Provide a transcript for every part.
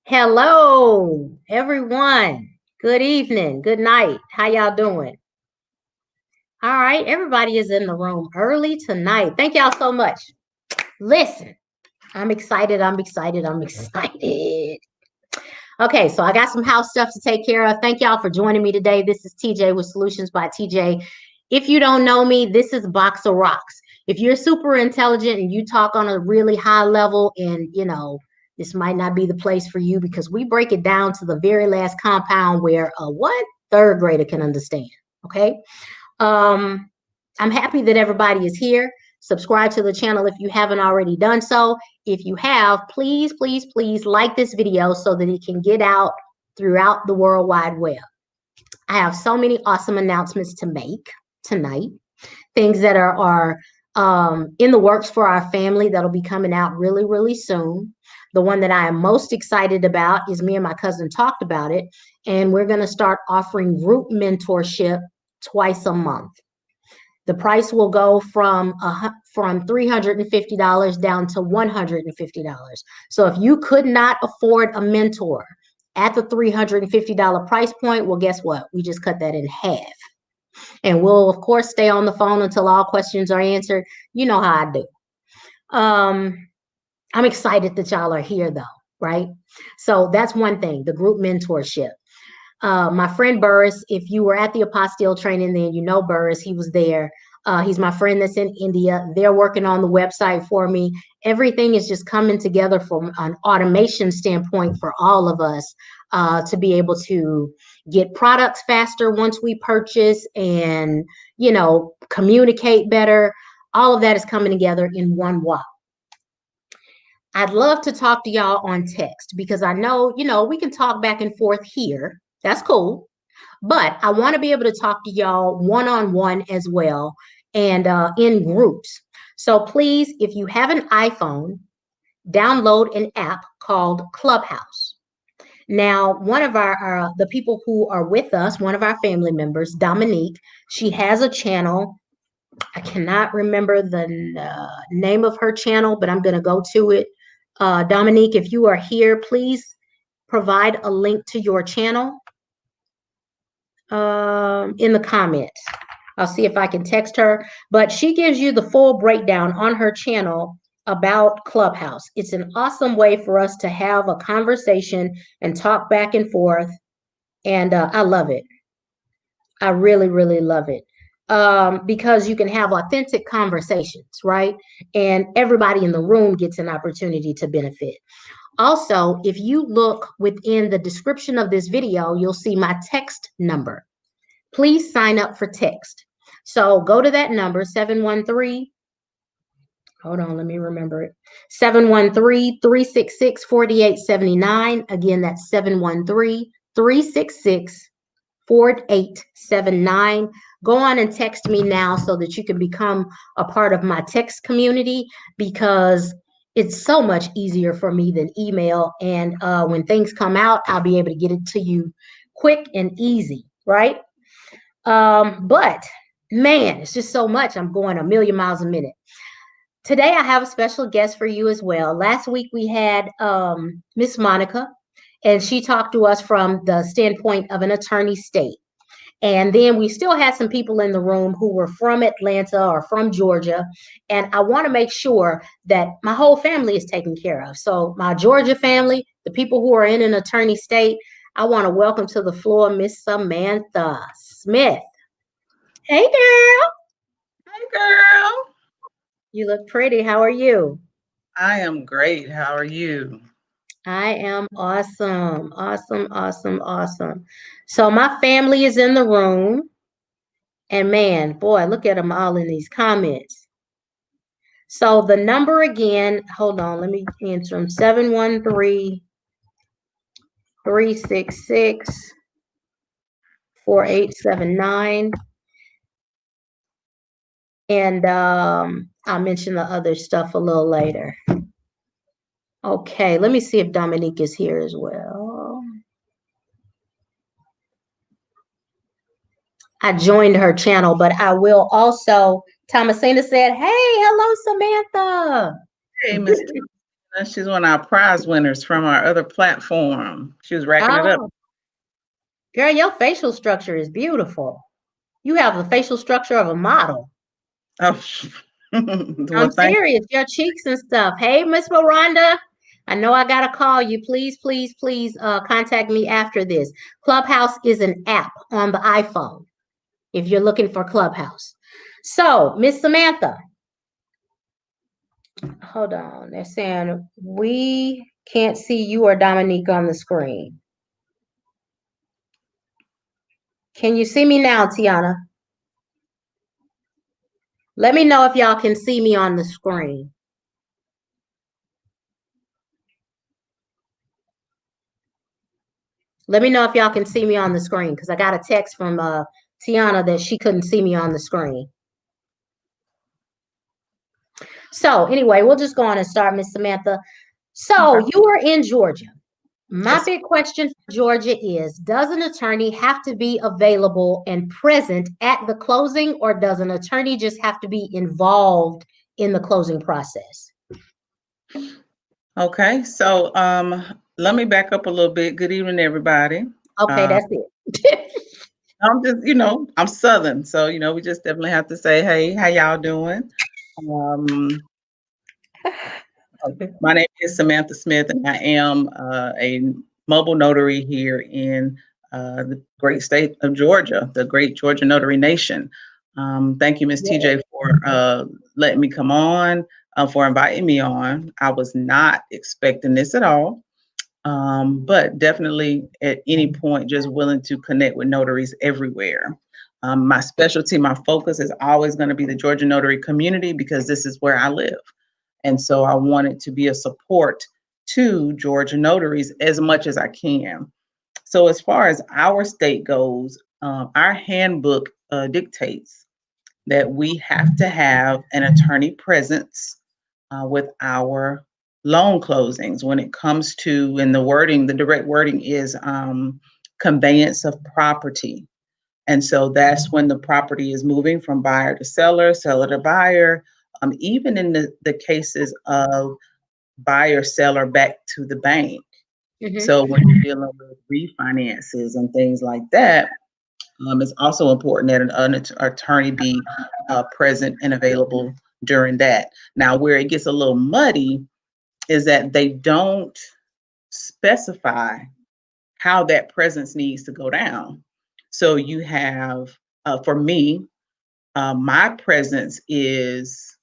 Hello, everyone. Good evening. Good night. How y'all doing? All right, everybody is in the room early tonight. Thank y'all so much. Listen, I'm excited. I'm excited. I'm excited. Okay, so I got some house stuff to take care of. Thank y'all for joining me today. This is TJ with Solutions by TJ. If you don't know me, this is Box of Rocks. If you're super intelligent and you talk on a really high level, and this might not be the place for you because we break it down to the very last compound where what third grader can understand. Okay. Um, I'm happy that everybody is here. Subscribe to the channel if you haven't already done so. If you have, please, please, please like this video so that it can get out throughout the World Wide Web. I have so many awesome announcements to make tonight, things that are in the works for our family that'll be coming out really, really soon. The one that I am most excited about is me and my cousin talked about it, and we're going to start offering group mentorship twice a month. The price will go from $350 down to $150. So if you could not afford a mentor at the $350 price point, well, guess what? We just cut that in half. And we'll, of course, stay on the phone until all questions are answered. You know how I do. I'm excited that y'all are here, though, right? So that's one thing, the group mentorship. My friend Burris, if you were at the Apostille training, then you know Burris, he was there. He's my friend that's in India. They're working on the website for me. Everything is just coming together from an automation standpoint for all of us to be able to get products faster once we purchase and, communicate better. All of that is coming together in one walk. I'd love to talk to y'all on text because I know, we can talk back and forth here. That's cool. But I want to be able to talk to y'all one-on-one as well and in groups. So please, if you have an iPhone, download an app called Clubhouse. Now, one of the people who are with us, one of our family members, Dominique, she has a channel. I cannot remember the name of her channel, but I'm going to go to it. Dominique, if you are here, please provide a link to your channel in the comments. I'll see if I can text her, but she gives you the full breakdown on her channel about Clubhouse. It's an awesome way for us to have a conversation and talk back and forth. And I love it. I really, really love it. Because you can have authentic conversations, right? And everybody in the room gets an opportunity to benefit. Also, if you look within the description of this video, you'll see my text number. Please sign up for text. So go to that number, 713. Hold on, let me remember it. 713-366-4879. Again, that's 713-366-4879. Go on and text me now so that you can become a part of my text community because it's so much easier for me than email. And when things come out, I'll be able to get it to you quick and easy, right? But man, it's just so much. I'm going a million miles a minute. Today, I have a special guest for you as well. Last week, we had Miss Monica, and she talked to us from the standpoint of an attorney state. And then we still had some people in the room who were from Atlanta or from Georgia. And I want to make sure that my whole family is taken care of. So my Georgia family, the people who are in an attorney state, I want to welcome to the floor Miss Samantha Smith. Hey, girl. Hey, girl. You look pretty. How are you? I am great. How are you? I am awesome. Awesome, awesome, awesome. So my family is in the room. And man, boy, look at them all in these comments. So the number again, hold on, let me answer them. 713-366-4879. And I'll mention the other stuff a little later. Okay, let me see if Dominique is here as well. I joined her channel, but I will also, Thomasina said, hey, hello, Samantha. Hey, Miss She's one of our prize winners from our other platform. She was racking it up. Oh, girl, your facial structure is beautiful. You have the facial structure of a model. Oh, I'm well, thank serious. Your cheeks and stuff. Hey, Miss Miranda. I know I gotta call you. Please, please, please contact me after this. Clubhouse is an app on the iPhone if you're looking for Clubhouse. So, Miss Samantha, hold on. They're saying we can't see you or Dominique on the screen. Can you see me now, Tiana? Let me know if y'all can see me on the screen. Let me know if y'all can see me on the screen because I got a text from Tiana that she couldn't see me on the screen. So anyway, we'll just go on and start, Miss Samantha. So Okay. you were in Georgia. My Yes. big question for Georgia is, does an attorney have to be available and present at the closing, or does an attorney just have to be involved in the closing process? Okay. So let me back up a little bit. Good evening, everybody. Okay, that's it. I'm just, I'm Southern, so we just definitely have to say, hey, how y'all doing? Um, my name is Samantha Smith, and I am a mobile notary here in the great state of Georgia, the great Georgia Notary Nation. Thank you, Ms. TJ, for letting me come on, for inviting me on. I was not expecting this at all. But definitely at any point, just willing to connect with notaries everywhere. My specialty, my focus is always going to be the Georgia notary community because this is where I live. And so I wanted to be a support to Georgia notaries as much as I can. So as far as our state goes, our handbook dictates that we have to have an attorney presence with our loan closings when it comes to, and the direct wording is conveyance of property. And so that's when the property is moving from buyer to seller, seller to buyer, even in the cases of buyer, seller back to the bank. Mhm. So when you're dealing with refinances and things like that, it's also important that an attorney be present and available during that. Now, where it gets a little muddy is that they don't specify how that presence needs to go down. So you have, for me, my presence is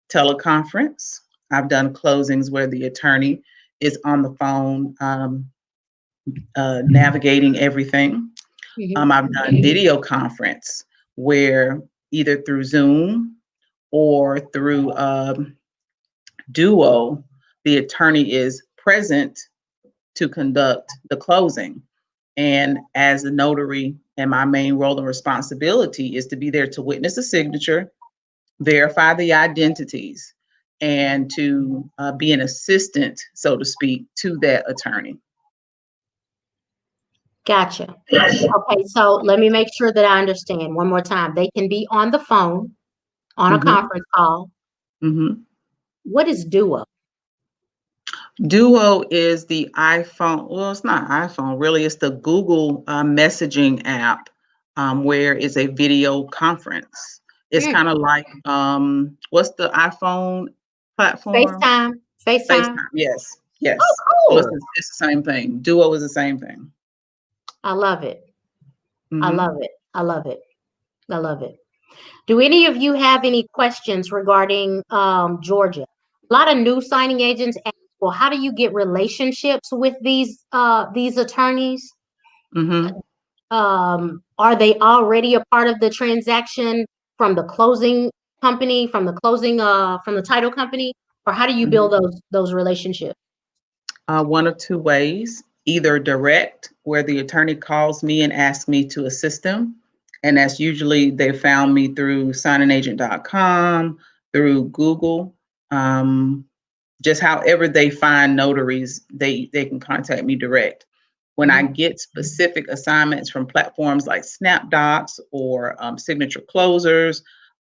teleconference. I've done closings where the attorney is on the phone navigating everything. I've done video conference where either through Zoom or through Duo, the attorney is present to conduct the closing. And as the notary, and my main role and responsibility is to be there to witness the signature, verify the identities, and to be an assistant, so to speak, to that attorney. Gotcha. Okay, so let me make sure that I understand one more time. They can be on the phone, on a conference call. What is Duo? Duo is the iPhone. Well, it's not iPhone, really. It's the Google messaging app where it's a video conference. It's kind of like, what's the iPhone platform? FaceTime. FaceTime. Yes. Yes. Oh, So cool. it's the same thing. Duo is the same thing. I love it. I Mhm. love it. I love it. I love it. Do any of you have any questions regarding Georgia? A lot of new signing agents ask, well, how do you get relationships with these attorneys? Mhm. Are they already a part of the transaction from the closing company, from the title company, or how do you build those relationships? One of two ways, either direct, where the attorney calls me and asks me to assist them. And that's usually they found me through signingagent.com, through Google. Just however they find notaries, they can contact me direct. When I get specific assignments from platforms like SnapDocs or Signature Closers,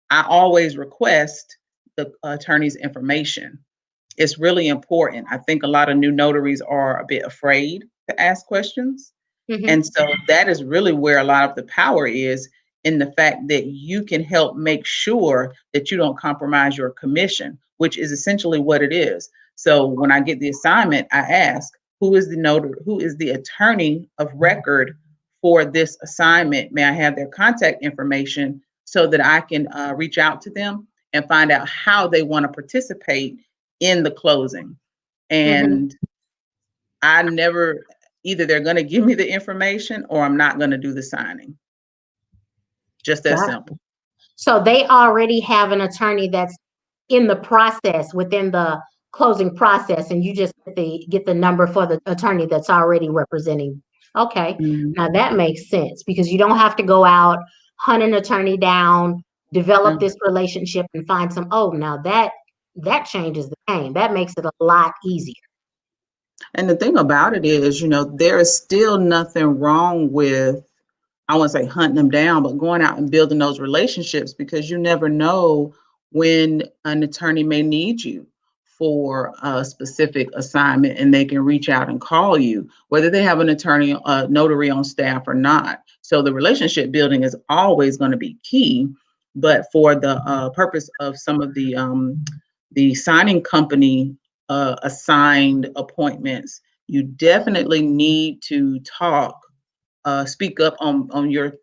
I always request the attorney's information. it's really important. I think a lot of new notaries are a bit afraid to ask questions. And so that is really where a lot of the power is, in the fact that you can help make sure that you don't compromise your commission, which is essentially what it is. So when I get the assignment, I ask, who is the notary, who is the attorney of record for this assignment? May I have their contact information so that I can reach out to them and find out how they want to participate in the closing? And I never, either they're going to give me the information or I'm not going to do the signing. Just that simple. So they already have an attorney that's in the process, within the closing process, and you just get the number for the attorney that's already representing. Okay. Now that makes sense, because you don't have to go out, hunt an attorney down, develop this relationship, and find some, oh, now that changes the game. That makes it a lot easier. And the thing about it is, you know, there is still nothing wrong with, I wouldn't say hunting them down, but going out and building those relationships, because you never know when an attorney may need you for a specific assignment, and they can reach out and call you, whether they have an attorney, notary on staff or not. So the relationship building is always going to be key. But for the purpose of some of the signing company assigned appointments, you definitely need to talk, speak up on your,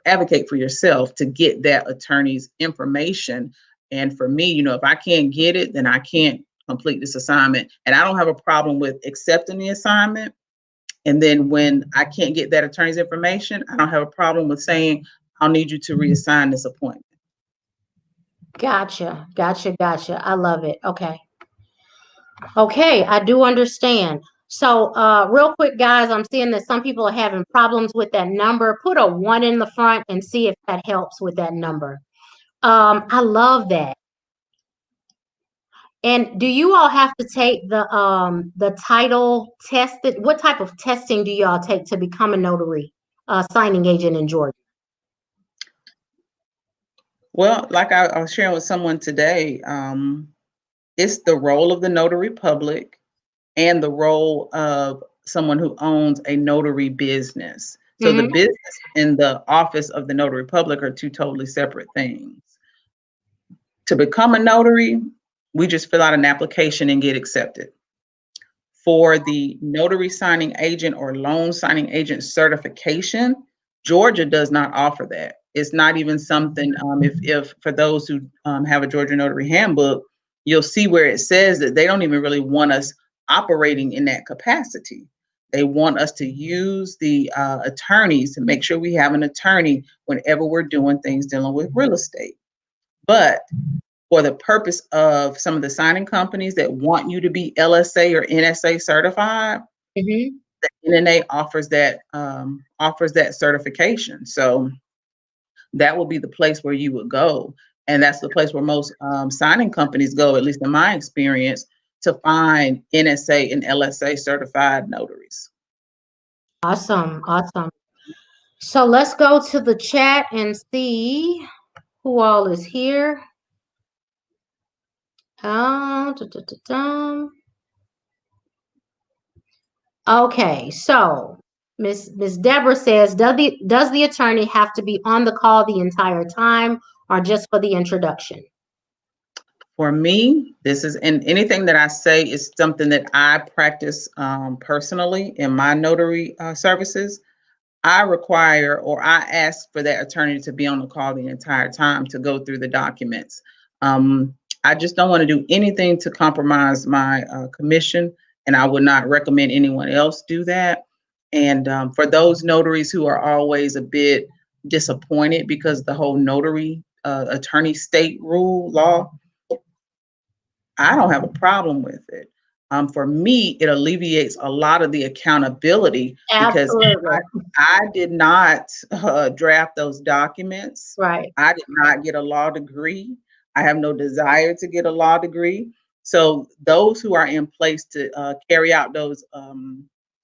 advocate for yourself to get that attorney's information. And for me, you know, if I can't get it, then I can't complete this assignment. And I don't have a problem with accepting the assignment. And then when I can't get that attorney's information, I don't have a problem with saying, I'll need you to reassign this appointment. Gotcha. I love it. Okay, I do understand. So real quick, guys, I'm seeing that some people are having problems with that number. Put a 1 in the front and see if that helps with that number. I love that. And do you all have to take the title test? What type of testing do y'all take to become a notary signing agent in Georgia? Well, like I was sharing with someone today, it's the role of the notary public and the role of someone who owns a notary business. So the business and the office of the notary public are two totally separate things. To become a notary, we just fill out an application and get accepted. For the notary signing agent or loan signing agent certification, Georgia does not offer that. It's not even something, if for those who have a Georgia Notary Handbook, you'll see where it says that they don't even really want us operating in that capacity. They want us to use the attorneys to make sure we have an attorney whenever we're doing things dealing with real estate. But for the purpose of some of the signing companies that want you to be LSA or NSA certified, the NNA offers that certification. So that will be the place where you would go. And that's the place where most signing companies go, at least in my experience, to find NSA and LSA certified notaries. Awesome. So let's go to the chat and see who all is here. Okay, so Miss Deborah says, does the attorney have to be on the call the entire time, or just for the introduction? For me, this is, and anything that I say is something that I practice personally in my notary services. I require, or I ask for that attorney to be on the call the entire time to go through the documents. I just don't want to do anything to compromise my commission, and I would not recommend anyone else do that. And for those notaries who are always a bit disappointed because the whole notary attorney state rule law, I don't have a problem with it. For me, it alleviates a lot of the accountability. Absolutely. Because I did not draft those documents. Right. I did not get a law degree. I have no desire to get a law degree. So those who are in place to carry out those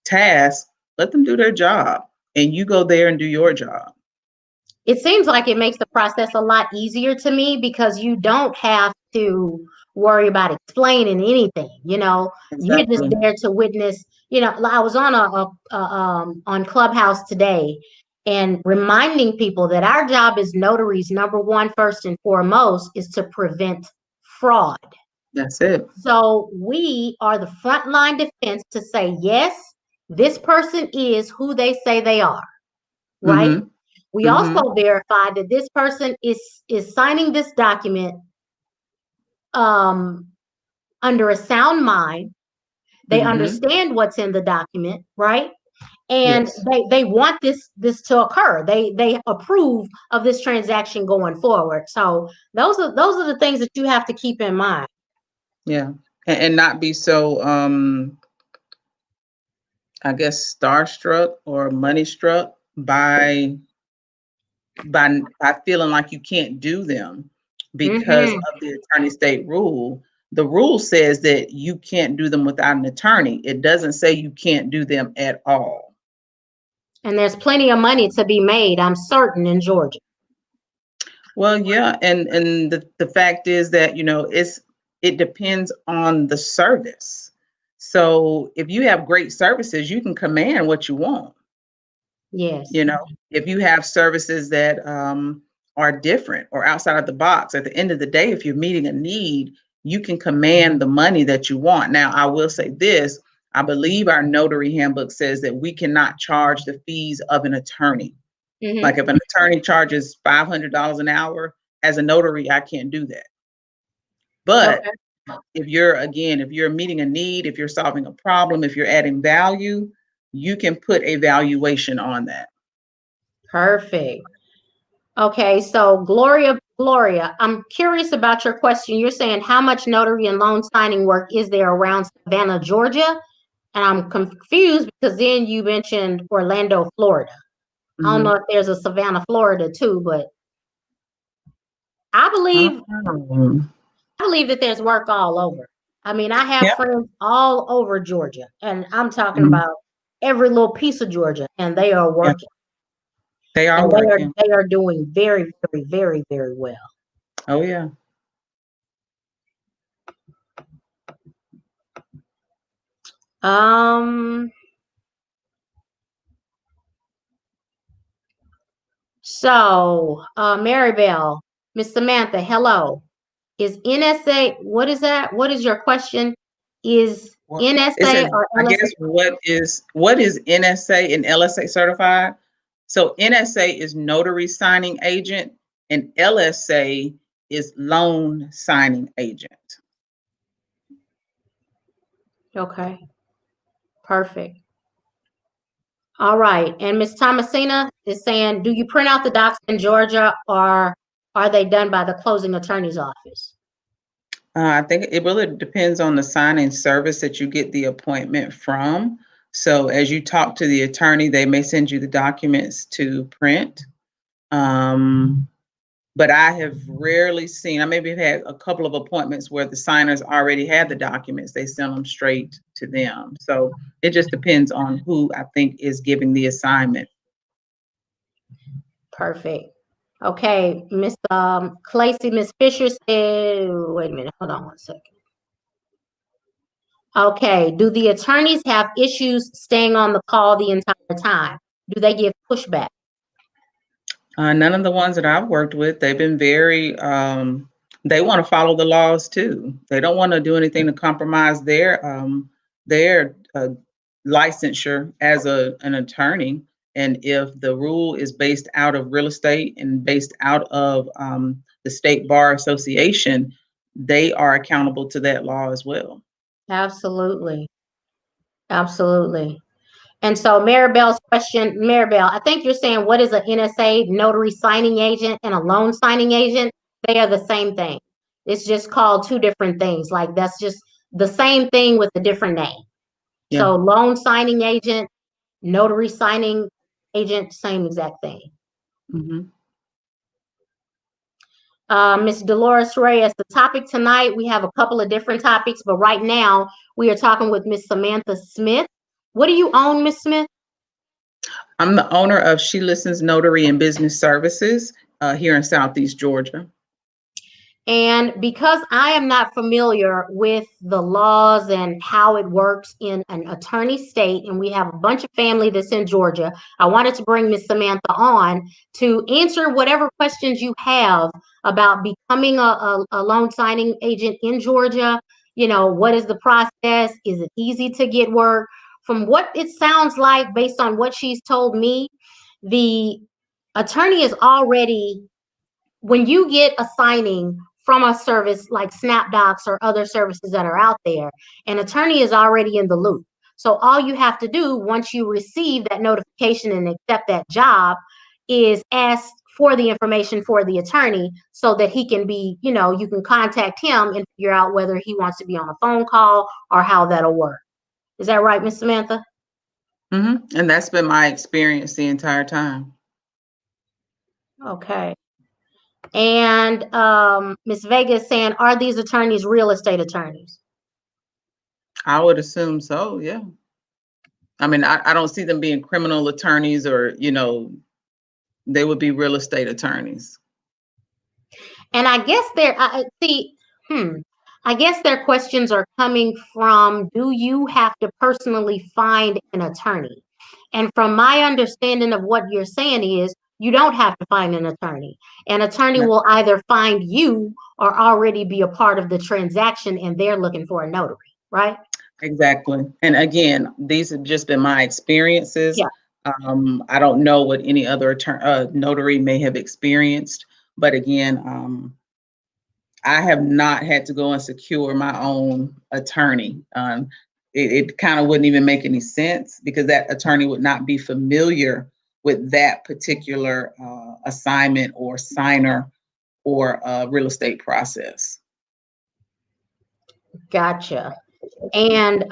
tasks, let them do their job, and you go there and do your job. It seems like it makes the process a lot easier to me, because you don't have to worry about explaining anything. You're just Exactly. there to witness. I was on on Clubhouse today and reminding people that our job as notaries, number one, first and foremost, is to prevent fraud. That's it. So we are the frontline defense to say, yes, this person is who they say they are, right? Mm-hmm. We Mm-hmm. also verify that this person is signing this document under a sound mind. They Mm-hmm. understand what's in the document, right? And Yes. they want this to occur. They approve of this transaction going forward. So those are the things that you have to keep in mind. Yeah. And not be so I guess starstruck or money struck by feeling like you can't do them because of the attorney state rule. The rule says that you can't do them without an attorney. It doesn't say you can't do them at all. And there's plenty of money to be made, I'm certain, in Georgia. Well, yeah, and the fact is that, it depends on the service. So if you have great services, you can command what you want. Yes. If you have services that are different or outside of the box, at the end of the day, if you're meeting a need, you can command the money that you want. Now, I will say this, I believe our notary handbook says that we cannot charge the fees of an attorney. Like if an attorney charges $500 an hour, as a notary, I can't do that. But if you're meeting a need, if you're solving a problem, if you're adding value, you can put a valuation on that. Perfect. Okay, so Gloria, I'm curious about your question. You're saying how much notary and loan signing work is there around Savannah, Georgia? And I'm confused because then you mentioned Orlando, Florida. I don't know if there's a Savannah, Florida too, but I believe that there's work all over. I mean, I have friends all over Georgia, and I'm talking about every little piece of Georgia, and they are working. They are And working. they are doing very, very, very, very well. Oh yeah. So, Maribel, Miss Samantha, hello. Is NSA, what is that? What is your question? Is NSA or I LSA? guess what is NSA and LSA certified? So NSA is notary signing agent and LSA is loan signing agent. Okay. Perfect. All right. And Miss Thomasina is saying, do you print out the docs in Georgia or are they done by the closing attorney's office? I think it really depends on the signing service that you get the appointment from. So as you talk to the attorney, they may send you the documents to print. But I have rarely seen, I maybe have had a couple of appointments where the signers already had the documents. They send them straight to them. So it just depends on who I think is giving the assignment. Perfect. Okay, Miss Clacy, Miss Fisher said, wait a minute, hold on one second. Okay, do the attorneys have issues staying on the call the entire time? Do they give pushback? None of the ones that I've worked with, they've been very, they want to follow the laws too. They don't want to do anything to compromise their licensure as an attorney. And if the rule is based out of real estate and based out of the State Bar Association, they are accountable to that law as well. Absolutely. Absolutely. And so Maribel's question, Maribel, I think you're saying, what is an NSA notary signing agent and a loan signing agent? They are the same thing. It's just called two different things. Like that's just the same thing with a different name. Yeah. So loan signing agent, notary signing agent, same exact thing. Ms. Dolores Reyes, the topic tonight, we have a couple of different topics, but right now we are talking with Ms. Samantha Smith. What do you own, Ms. Smith? I'm the owner of She Listens Notary and Business Services here in Southeast Georgia. And because I am not familiar with the laws and how it works in an attorney state, and we have a bunch of family that's in Georgia, I wanted to bring Miss Samantha on to answer whatever questions you have about becoming a loan signing agent in Georgia. You know, what is the process? Is it easy to get work? From what it sounds like, based on what she's told me, the attorney is already, when you get a signing from a service like SnapDocs or other services that are out there, an attorney is already in the loop. So all you have to do once you receive that notification and accept that job is ask for the information for the attorney so that he can be, you know, you can contact him and figure out whether he wants to be on a phone call or how that'll work. Is that right, Miss Samantha? And that's been my experience the entire time. Okay. And Ms. Vega is saying, are these attorneys real estate attorneys? I would assume so, yeah. I mean, I don't see them being criminal attorneys or, you know, they would be real estate attorneys. And I guess I guess their questions are coming from, do you have to personally find an attorney? And from my understanding of what you're saying is, you don't have to find an attorney. An attorney will either find you or already be a part of the transaction and they're looking for a notary, right? Exactly. And again, these have just been my experiences. Yeah. I don't know what any other notary may have experienced, but again, I have not had to go and secure my own attorney. It kind of wouldn't even make any sense because that attorney would not be familiar with that particular assignment or signer or real estate process. Gotcha. And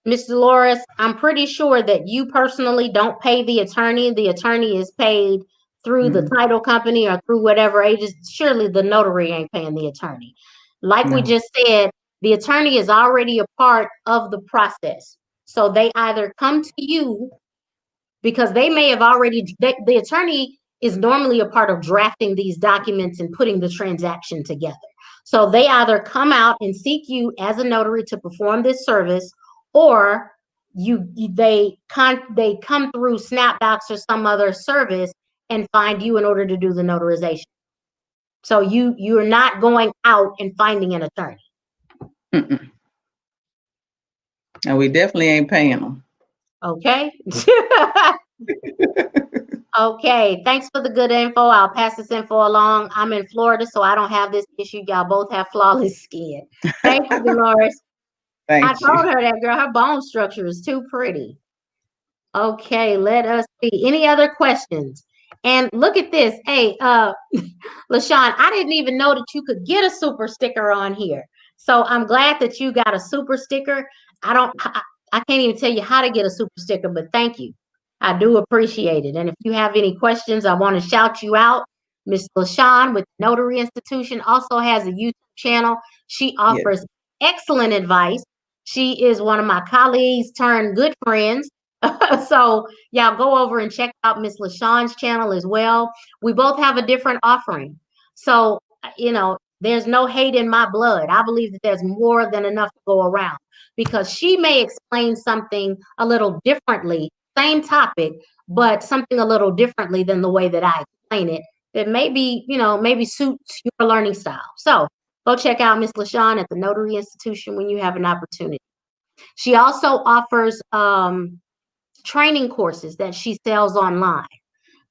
Ms. Dolores, I'm pretty sure that you personally don't pay the attorney. The attorney is paid through the title company or through whatever agency. Surely the notary ain't paying the attorney. Like we just said, the attorney is already a part of the process. So they either come to you because they may have already, the attorney is normally a part of drafting these documents and putting the transaction together. So they either come out and seek you as a notary to perform this service, or they come through SnapDocs or some other service and find you in order to do the notarization. So you're not going out and finding an attorney. And we definitely ain't paying them. Okay. Okay, thanks for the good info. I'll pass this info along. I'm in Florida, so I don't have this issue. Y'all both have flawless skin. Thank you, Dolores. I told her that, girl, her bone structure is too pretty. Okay, let us see. Any other questions? And look at this. Hey, LaShawn, I didn't even know that you could get a super sticker on here. So I'm glad that you got a super sticker. I can't even tell you how to get a super sticker, but thank you. I do appreciate it. And if you have any questions, I want to shout you out. Miss LaShawn with Notary Institution also has a YouTube channel. She offers excellent advice. She is one of my colleagues turned good friends. So y'all go over and check out Miss LaShawn's channel as well. We both have a different offering. So, you know, there's no hate in my blood. I believe that there's more than enough to go around because she may explain something a little differently, same topic, but something a little differently than the way that I explain it. That maybe, you know, maybe suits your learning style. So go check out Miss LaShawn at the Notary Institution when you have an opportunity. She also offers training courses that she sells online.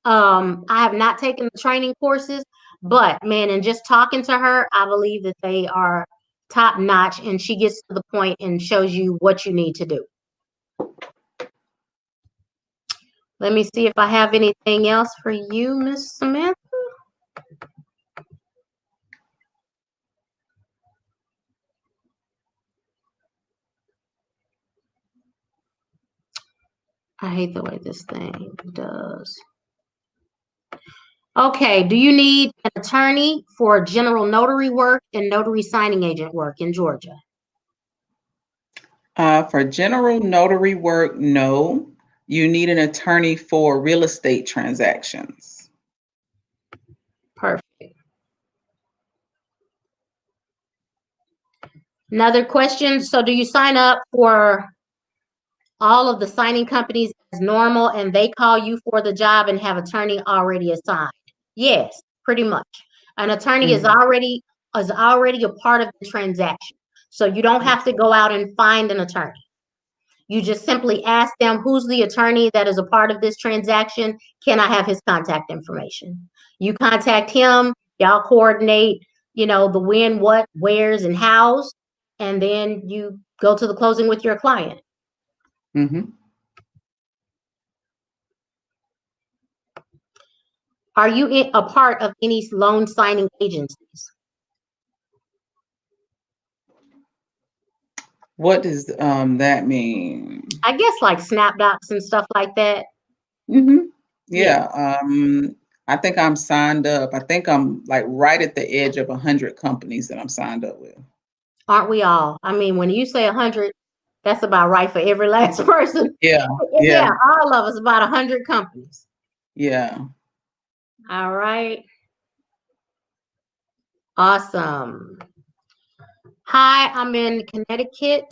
I have not taken the training courses, but man, and just talking to her, I believe that they are top notch, and she gets to the point and shows you what you need to do. Let me see if I have anything else for you, Miss Samantha. I hate the way this thing does. Okay, do you need an attorney for general notary work and notary signing agent work in Georgia? For general notary work, no. You need an attorney for real estate transactions. Perfect. Another question. So do you sign up for all of the signing companies as normal and they call you for the job and have attorney already assigned? Yes, pretty much. An attorney is already a part of the transaction. So you don't have to go out and find an attorney. You just simply ask them, who's the attorney that is a part of this transaction? Can I have his contact information? You contact him, y'all coordinate, the when, what, where's, and how's, and then you go to the closing with your client. Mm-hmm. Are you a part of any loan signing agencies? What does that mean? I guess like SnapDocs and stuff like that. Mm-hmm. Yeah. I think I'm signed up. I think I'm like right at the edge of 100 companies that I'm signed up with. Aren't we all? I mean, when you say 100, that's about right for every last person. Yeah. Yeah, all of us, about 100 companies. Yeah. All right. Awesome. Hi, I'm in Connecticut,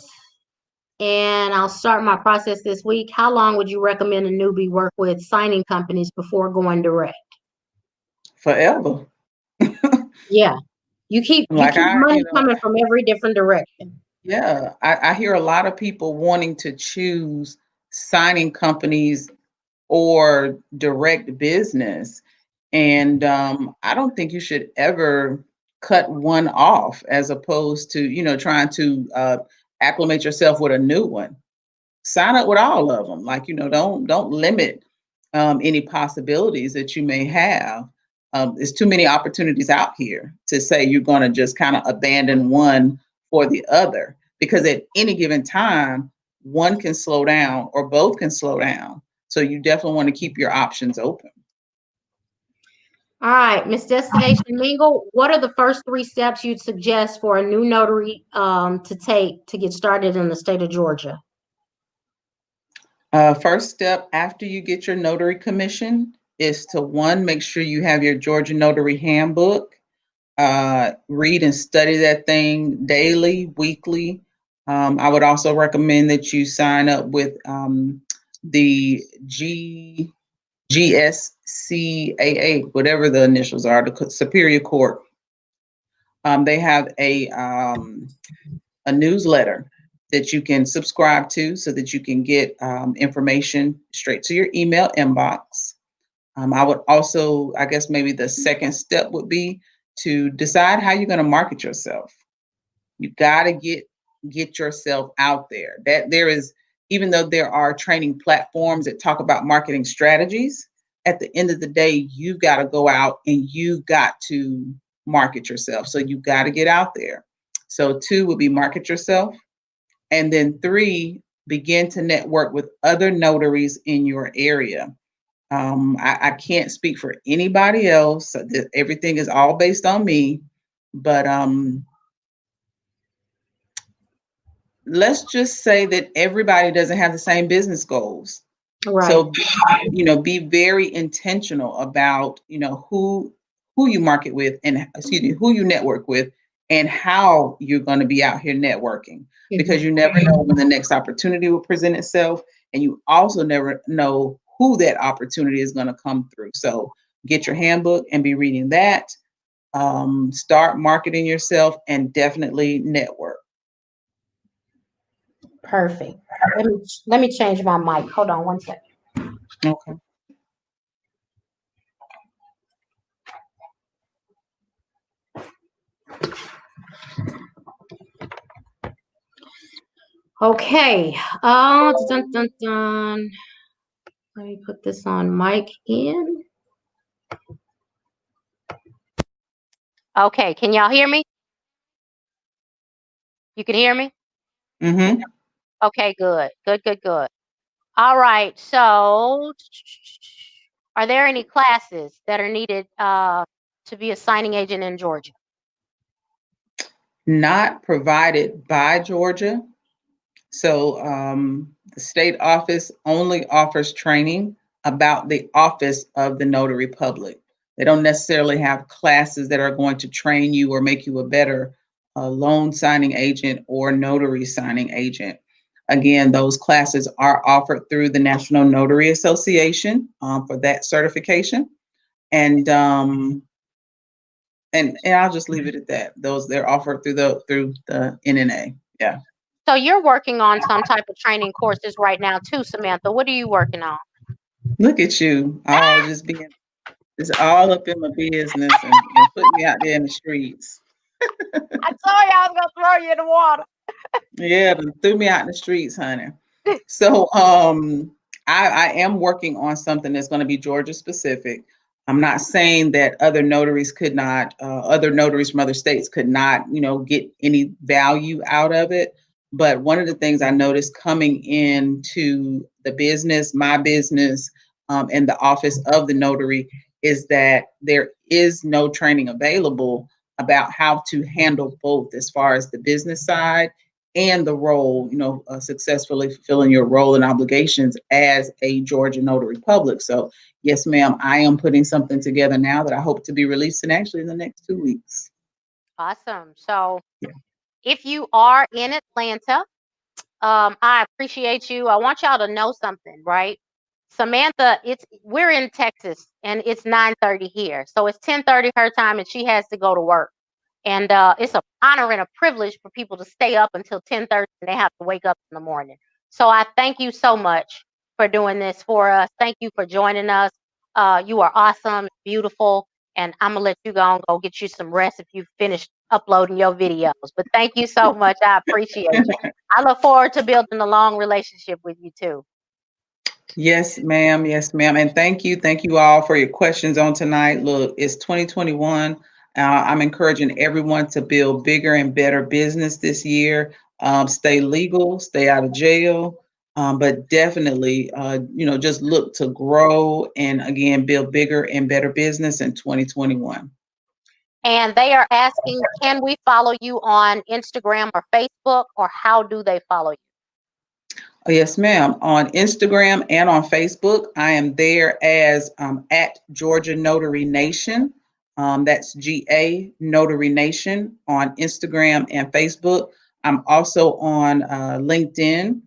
and I'll start my process this week. How long would you recommend a newbie work with signing companies before going direct? Forever. Yeah. You keep money coming from every different direction. Yeah. I hear a lot of people wanting to choose signing companies or direct business. And I don't think you should ever cut one off as opposed to, trying to acclimate yourself with a new one. Sign up with all of them. Like, don't limit any possibilities that you may have. There's too many opportunities out here to say you're going to just kind of abandon one for the other, because at any given time, one can slow down or both can slow down. So you definitely want to keep your options open. All right, Miss Destination Mingle, what are the first 3 steps you'd suggest for a new notary to take to get started in the state of Georgia? First step after you get your notary commission is to, 1, make sure you have your Georgia Notary Handbook. Read and study that thing daily, weekly. I would also recommend that you sign up with the GSCAA, whatever the initials are, the Superior Court. They have a newsletter that you can subscribe to so that you can get information straight to your email inbox. I would also, I guess maybe the second step would be to decide how you're going to market yourself. You got to get yourself out there. That there is, even though there are training platforms that talk about marketing strategies, at the end of the day, you've got to go out and you've got to market yourself. So you've got to get out there. So 2 would be market yourself. And then 3, begin to network with other notaries in your area. I can't speak for anybody else. Everything is all based on me. But let's just say that everybody doesn't have the same business goals. Right. So, be very intentional about, who you market with and who you network with and how you're going to be out here networking, because you never know when the next opportunity will present itself. And you also never know who that opportunity is going to come through. So get your handbook and be reading that. Start marketing yourself and definitely network. Perfect. Let me change my mic. Hold on 1 second. Okay. Okay. Dun, dun, dun. Let me put this on mic in. Okay. Can y'all hear me? You can hear me? Mm-hmm. Okay, good. Good. All right. So are there any classes that are needed to be a signing agent in Georgia? Not provided by Georgia. So the state office only offers training about the office of the notary public. They don't necessarily have classes that are going to train you or make you a better a loan signing agent, or notary signing agent. Again, those classes are offered through the National Notary Association for that certification. And I'll just leave it at that. They're offered through the NNA. Yeah. So you're working on some type of training courses right now too, Samantha. What are you working on? Look at you, all just being all up in my business and put me out there in the streets. I told you I was gonna throw you in the water. Yeah, they threw me out in the streets, honey. So I am working on something that's going to be Georgia specific. I'm not saying that other notaries could not, other notaries from other states could not, get any value out of it. But one of the things I noticed coming into the business, my business, and the office of the notary, is that there is no training available about how to handle both as far as the business side and the role, successfully fulfilling your role and obligations as a Georgia notary public. So yes, ma'am, I am putting something together now that I hope to be releasing actually in the next 2 weeks. Awesome. So if you are in Atlanta, I appreciate you. I want y'all to know something, right? Samantha, we're in Texas and it's 9:30 here. So it's 10:30 her time and she has to go to work. And it's an honor and a privilege for people to stay up until 10:30 and they have to wake up in the morning. So I thank you so much for doing this for us. Thank you for joining us. You are awesome, beautiful, and I'm gonna let you go and go get you some rest if you've finished uploading your videos. But thank you so much. I appreciate you. I look forward to building a long relationship with you too. Yes, ma'am. Yes, ma'am. And thank you all for your questions on tonight. Look, it's 2021. I'm encouraging everyone to build bigger and better business this year. Stay legal, stay out of jail, but definitely, just look to grow and again, build bigger and better business in 2021. And they are asking, can we follow you on Instagram or Facebook, or how do they follow you? Oh, yes, ma'am. On Instagram and on Facebook, I am there as at Georgia Notary Nation. That's GA Notary Nation on Instagram and Facebook. I'm also on LinkedIn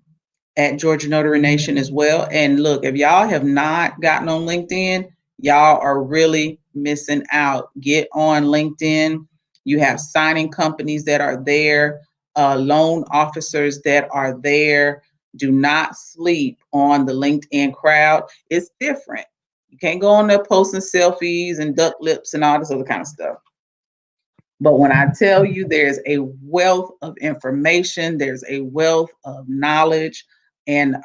at Georgia Notary Nation as well. And look, if y'all have not gotten on LinkedIn, y'all are really missing out. Get on LinkedIn. You have signing companies that are there, loan officers that are there. Do not sleep on the LinkedIn crowd. It's different. You can't go on there posting selfies and duck lips and all this other kind of stuff. But when I tell you there's a wealth of information, there's a wealth of knowledge, and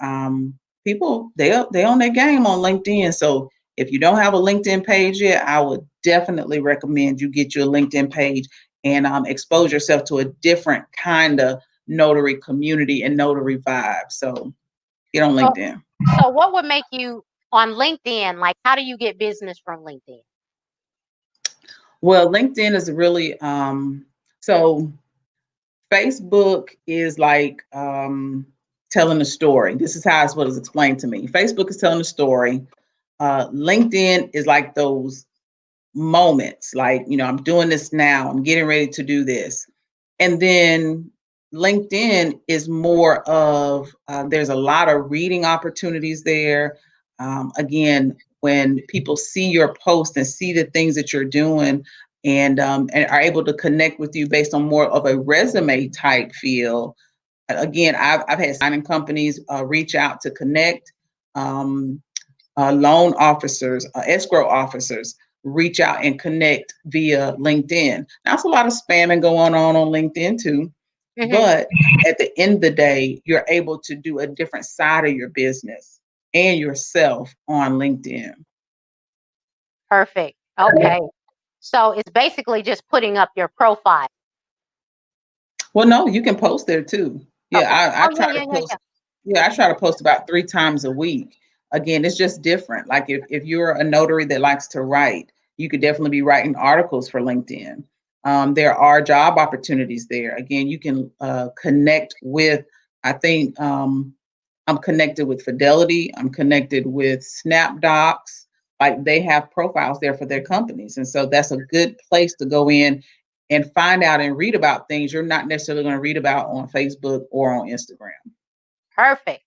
people, they on their game on LinkedIn. So if you don't have a LinkedIn page yet, I would definitely recommend you get you a LinkedIn page and expose yourself to a different kind of notary community and notary vibe. So get on LinkedIn. So what would make you on LinkedIn? Like, how do you get business from LinkedIn? Well, LinkedIn is really so Facebook is like telling a story. This is how it was explained to me. Facebook is telling a story. LinkedIn is like those moments, like, I'm doing this now, I'm getting ready to do this. And then LinkedIn is more of, there's a lot of reading opportunities there. Again, when people see your post and see the things that you're doing and are able to connect with you based on more of a resume type feel. Again, I've had signing companies reach out to connect. Loan officers, escrow officers reach out and connect via LinkedIn. Now, it's a lot of spamming going on LinkedIn too. Mm-hmm. But at the end of the day, you're able to do a different side of your business and yourself on LinkedIn. Perfect. Okay. So it's basically just putting up your profile. Well, no, you can post there too. Yeah, okay. I try to post. Yeah, I try to post about 3 times a week. Again, it's just different. Like if you're a notary that likes to write, you could definitely be writing articles for LinkedIn. There are job opportunities there. Again, you can connect with, I think I'm connected with Fidelity. I'm connected with SnapDocs. Like they have profiles there for their companies. And so that's a good place to go in and find out and read about things you're not necessarily going to read about on Facebook or on Instagram. Perfect.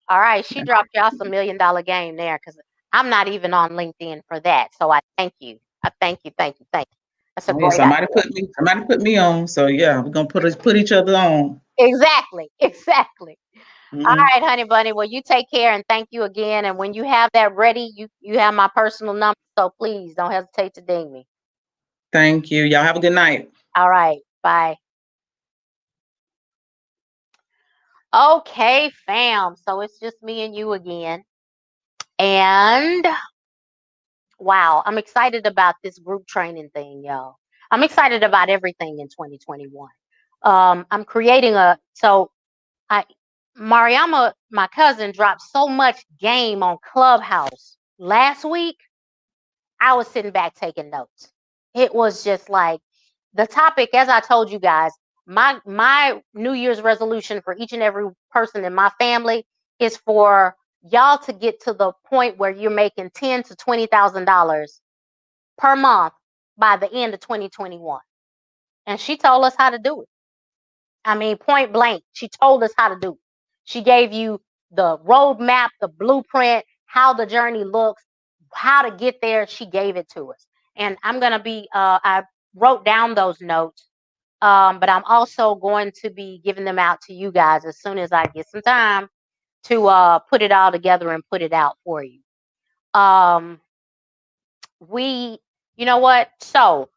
All right. She dropped y'all some $1 million game there because I'm not even on LinkedIn for that. So I thank you. I thank you. Thank you. Thank you. That's a great somebody idea. put me on. So yeah, we're gonna put each other on. Exactly. Exactly. Mm-hmm. All right, honey bunny. Well, you take care and thank you again. And when you have that ready, you have my personal number. So please don't hesitate to ding me. Thank you. Y'all have a good night. All right. Bye. Okay, fam. So it's just me and you again. And wow, I'm excited about this group training thing, y'all. I'm excited about everything in 2021. I'm creating Mariama, my cousin, dropped so much game on Clubhouse last week. I was sitting back taking notes. It was just like the topic, as I told you guys, my New Year's resolution for each and every person in my family is for y'all to get to the point where you're making $10,000 to $20,000 per month by the end of 2021. And she told us how to do it. I mean, point blank, she told us how to do it. She gave you the roadmap, the blueprint, how the journey looks, how to get there. She gave it to us. And I'm going to be, I wrote down those notes, but I'm also going to be giving them out to you guys as soon as I get some time to put it all together and put it out for you. You know what? So,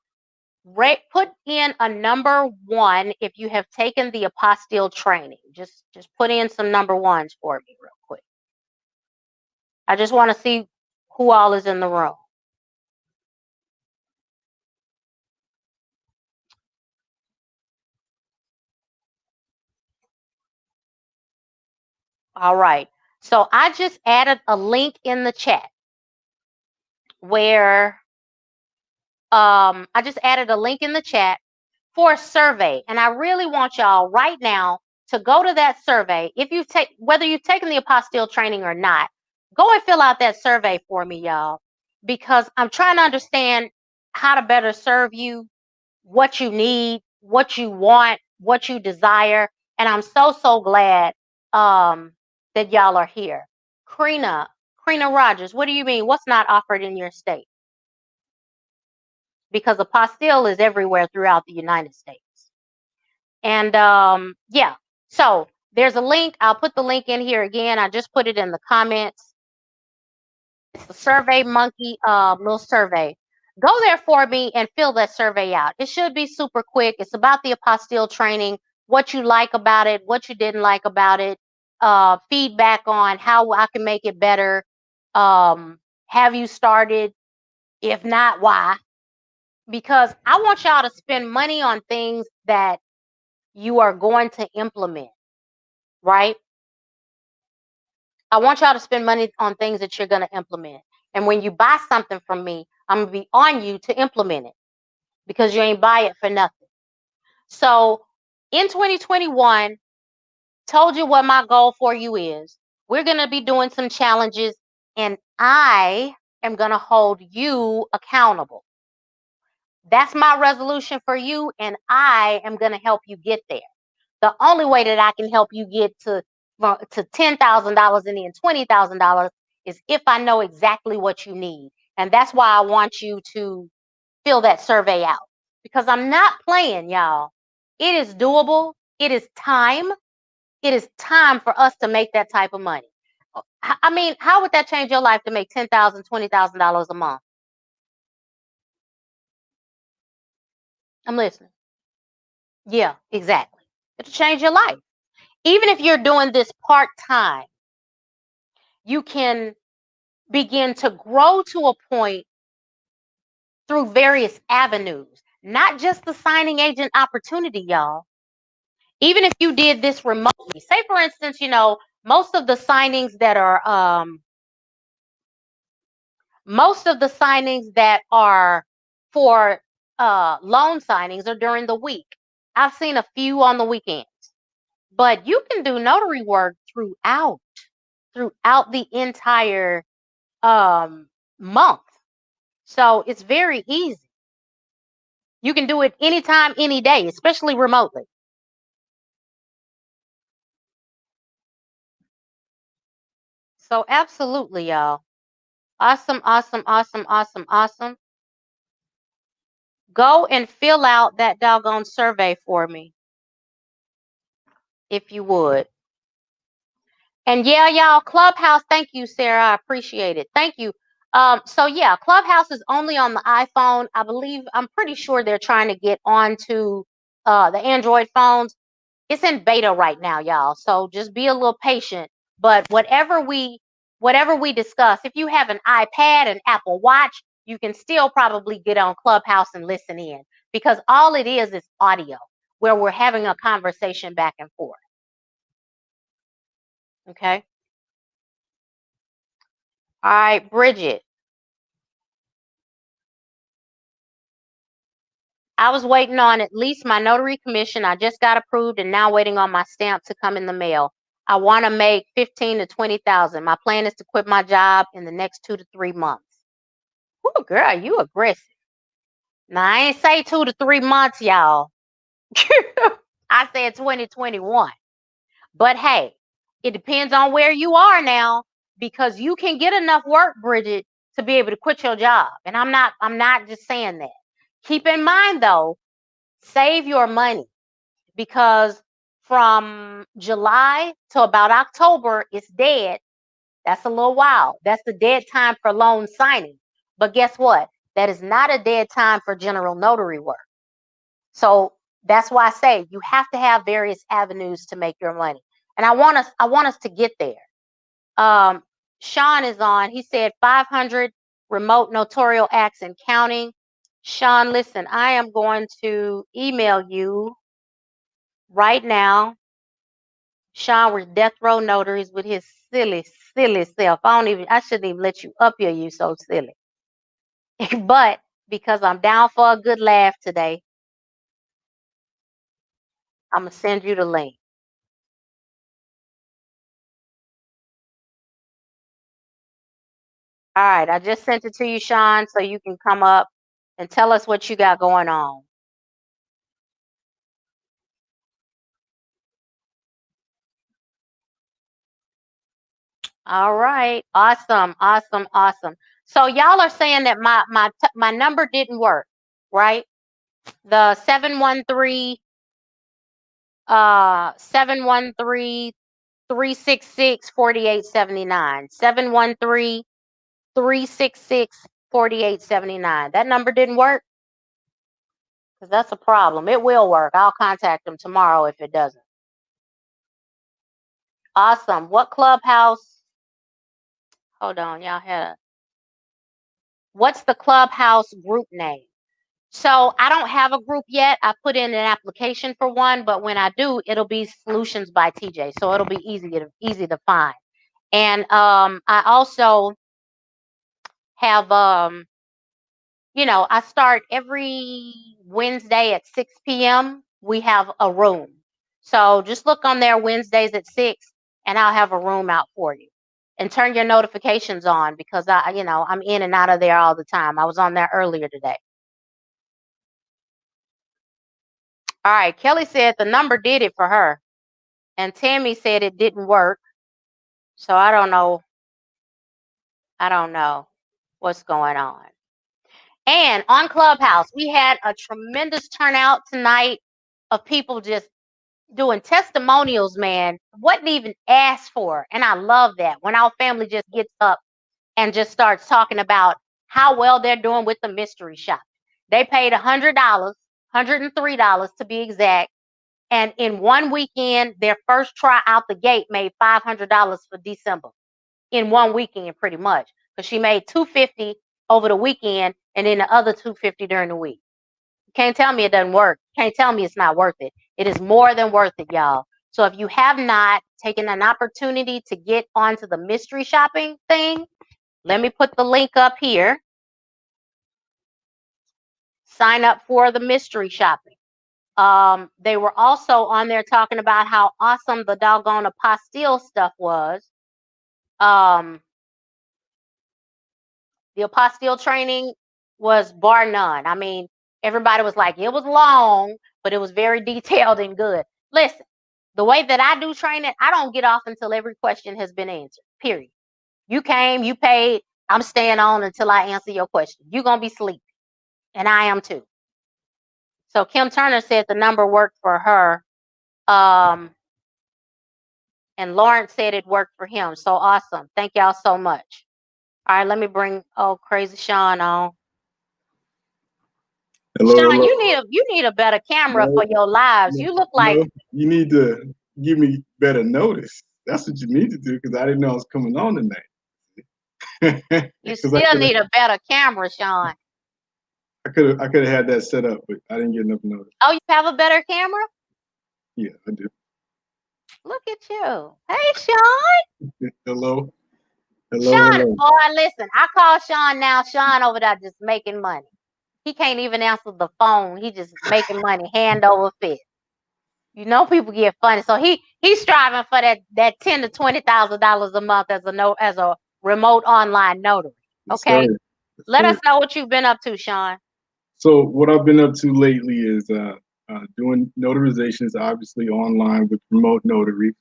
put in a number 1 if you have taken the Apostille training. Just put in some number 1s for me real quick. I just want to see who all is in the room. All right. So I just added a link in the chat where I just added a link in the chat for a survey. And I really want y'all right now to go to that survey. If you take, whether you've taken the Apostille training or not, go and fill out that survey for me, y'all, because I'm trying to understand how to better serve you, what you need, what you want, what you desire. And I'm so glad that y'all are here. Karina Rogers, what do you mean? What's not offered in your state? Because Apostille is everywhere throughout the United States. And yeah, so there's a link. I'll put the link in here again. I just put it in the comments. It's the Survey Monkey little survey. Go there for me and fill that survey out. It should be super quick. It's about the Apostille training, what you like about it, what you didn't like about it, feedback on how I can make it better. Have you started? If not, why? Because I want y'all to spend money on things that you are going to implement, right? I want y'all to spend money on things that you're going to implement. And when you buy something from me, I'm going to be on you to implement it because you ain't buy it for nothing. So in 2021, told you what my goal for you is. We're going to be doing some challenges and I am going to hold you accountable. That's my resolution for you, and I am going to help you get there. The only way that I can help you get to $10,000 and then $20,000 is if I know exactly what you need. And that's why I want you to fill that survey out, because I'm not playing, y'all. It is doable. It is time. It is time for us to make that type of money. I mean, how would that change your life to make $10,000, $20,000 a month? I'm listening. Yeah, exactly. It'll change your life. Even if you're doing this part-time, you can begin to grow to a point through various avenues, not just the signing agent opportunity, y'all. Even if you did this remotely, say for instance, most of the signings that are for loan signings are during the week. I've seen a few on the weekends, but you can do notary work throughout the entire month. So it's very easy. You can do it anytime, any day, especially remotely. So absolutely, y'all. Awesome, awesome, awesome, awesome, awesome. Go and fill out that doggone survey for me, if you would. And yeah, y'all, Clubhouse, thank you, Sarah. I appreciate it. Thank you. So yeah, Clubhouse is only on the iPhone. I believe, I'm pretty sure they're trying to get onto the Android phones. It's in beta right now, y'all. So just be a little patient. But whatever we discuss, if you have an iPad, an Apple Watch, you can still probably get on Clubhouse and listen in, because all it is audio where we're having a conversation back and forth. Okay. All right, Bridget. I was waiting on at least my notary commission. I just got approved and now waiting on my stamp to come in the mail. I want to make 15 to 20,000. My plan is to quit my job in the next 2 to 3 months. Ooh, girl, you aggressive. Now, I ain't say 2 to 3 months, y'all. I said 2021. But hey, it depends on where you are now, because you can get enough work, Bridget, to be able to quit your job. And I'm not just saying that. Keep in mind though, save your money, because from July to about October, it's dead. That's a little while. That's the dead time for loan signing. But guess what? That is not a dead time for general notary work. So that's why I say you have to have various avenues to make your money. And I want us to get there. Sean is on. He said 500 remote notarial acts and counting. Sean, listen, I am going to email you right now. Sean with Death Row Notaries with his silly, silly self. I shouldn't even let you up here. You so silly. But because I'm down for a good laugh today, I'm going to send you the link. All right, I just sent it to you, Sean, so you can come up and tell us what you got going on. All right, awesome, awesome, awesome. So y'all are saying that my number didn't work, right? The 713 366 4879. 713 366 4879. That number didn't work? Because that's a problem. It will work. I'll contact them tomorrow if it doesn't. Awesome. What clubhouse? Hold on, y'all had what's the clubhouse group name? So I don't have a group yet. I put in an application for one, but when I do, it'll be Solutions by TJ. So it'll be easy to find. And I also have I start every Wednesday at 6 p.m. We have a room. So just look on there Wednesdays at 6 and I'll have a room out for you. And turn your notifications on, because I'm in and out of there all the time. I was on there earlier today. All right, Kelly said the number did it for her. And Tammy said it didn't work. So I don't know. I don't know what's going on. And on Clubhouse, we had a tremendous turnout tonight of people just doing testimonials, man. Wasn't even asked for. And I love that when our family just gets up and just starts talking about how well they're doing with the mystery shop. They paid $100, $103 to be exact. And in one weekend, their first try out the gate made $500 for December. In one weekend, pretty much. Because she made $250 over the weekend and then the other $250 during the week. You can't tell me it doesn't work. You can't tell me it's not worth it. It is more than worth it, y'all. So if you have not taken an opportunity to get onto the mystery shopping thing, let me put the link up here. Sign up for the mystery shopping. They were also on there talking about how awesome the doggone Apostille stuff was. The Apostille training was bar none. I mean, Everybody was like, it was long, but it was very detailed and good. Listen, the way that I do training, I don't get off until every question has been answered, period. You came, you paid, I'm staying on until I answer your question. You're going to be sleepy, and I am too. So Kim Turner said the number worked for her, and Lawrence said it worked for him. So awesome. Thank y'all so much. All right, let me bring Crazy Sean on. Hello, Sean, hello. you need a better camera No, for your lives. no, You look like you need to give me better notice. That's what you need to do because I didn't know I was coming on tonight. you still need a better camera, Sean. I could have had that set up, but I didn't get enough notice. Oh, you have a better camera? Yeah, I do. Look at you. Hey, Sean. Hello, Sean, hello. boy, listen. I call Sean now. Sean over there just making money. He can't even answer the phone. He just making money hand over fist. You know, people get funny. So he's striving for that $10,000 to $20,000 a month as a remote online notary. Okay, Yes, let us know what you've been up to, Sean. So what I've been up to lately is doing notarizations, obviously online with remote notary.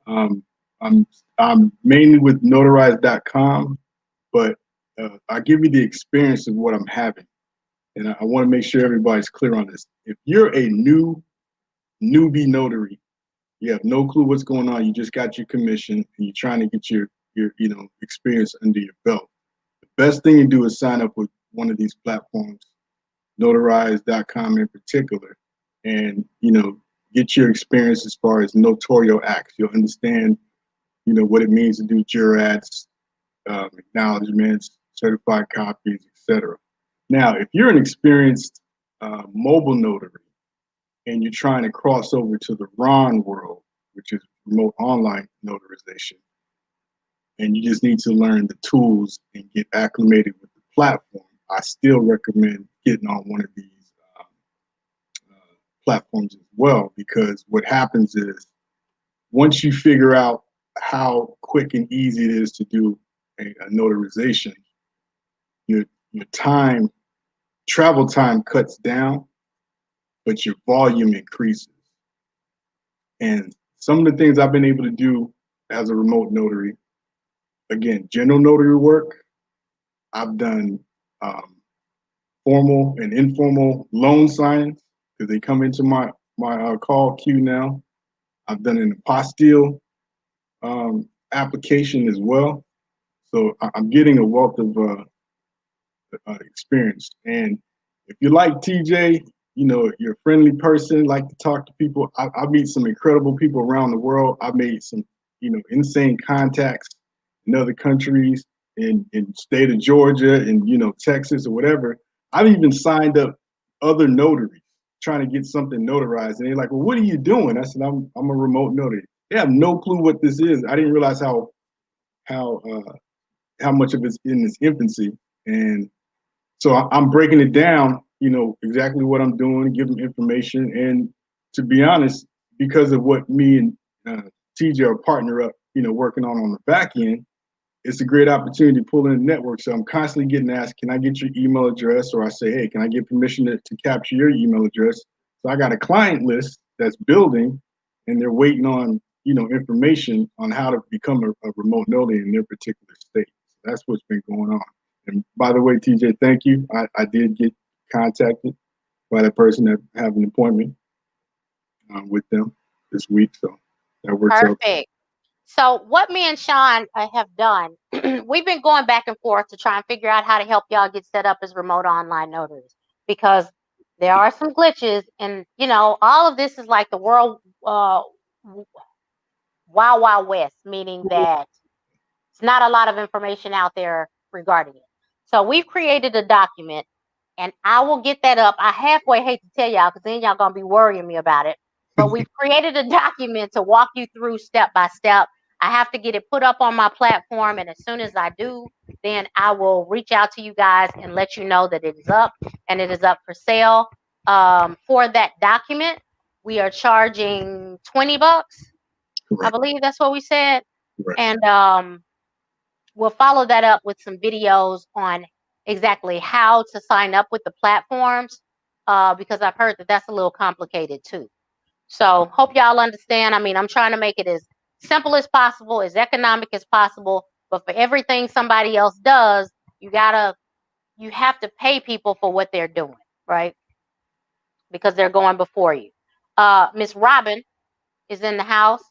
I'm mainly with notarize.com, but I give you the experience of what I'm having. And I want to make sure everybody's clear on this. If you're a newbie notary, you have no clue what's going on, you just got your commission and you're trying to get your experience under your belt. The best thing to do is sign up with one of these platforms, notarize.com in particular, and get your experience as far as notarial acts. You'll understand what it means to do jurats, acknowledgments, certified copies, etc. Now, if you're an experienced mobile notary and you're trying to cross over to the RON world, which is remote online notarization, and you just need to learn the tools and get acclimated with the platform, I still recommend getting on one of these platforms as well, because what happens is once you figure out how quick and easy it is to do a notarization, your travel time cuts down, but your volume increases. And some of the things I've been able to do as a remote notary, again, general notary work, I've done formal and informal loan signings because they come into my call queue now. I've done an apostille application as well. So I'm getting a wealth of experience. And if you like TJ, you're a friendly person, like to talk to people. I meet some incredible people around the world. I've made some, insane contacts in other countries, in state of Georgia and, Texas or whatever. I've even signed up other notaries trying to get something notarized. And they're like, well, what are you doing? I said, I'm a remote notary. They have no clue what this is. I didn't realize how much of it's in its infancy. And so I'm breaking it down, exactly what I'm doing, give them information. And to be honest, because of what me and TJ are partner up, working on the back end, it's a great opportunity to pull in a network. So I'm constantly getting asked, can I get your email address? Or I say, hey, can I get permission to capture your email address? So I got a client list that's building, and they're waiting on, information on how to become a remote notary in their particular state. So that's what's been going on. And by the way, TJ, thank you. I did get contacted by that person that have an appointment with them this week. So that works out. Perfect. So what me and Sean have done, we've been going back and forth to try and figure out how to help y'all get set up as remote online notaries, because there are some glitches, and all of this is like the world wild west, meaning that it's not a lot of information out there regarding it. So we've created a document, and I will get that up. I halfway hate to tell y'all because then y'all gonna be worrying me about it. But we've created a document to walk you through step by step. I have to get it put up on my platform, and as soon as I do, then I will reach out to you guys and let you know that it is up and it is up for sale. For that document, we are charging $20. Correct. I believe that's what we said. Correct. And we'll follow that up with some videos on exactly how to sign up with the platforms. because I've heard that that's a little complicated too. So hope y'all understand. I mean, I'm trying to make it as simple as possible, as economic as possible. But for everything somebody else does, you have to pay people for what they're doing, right? Because they're going before you. Miss Robin is in the house,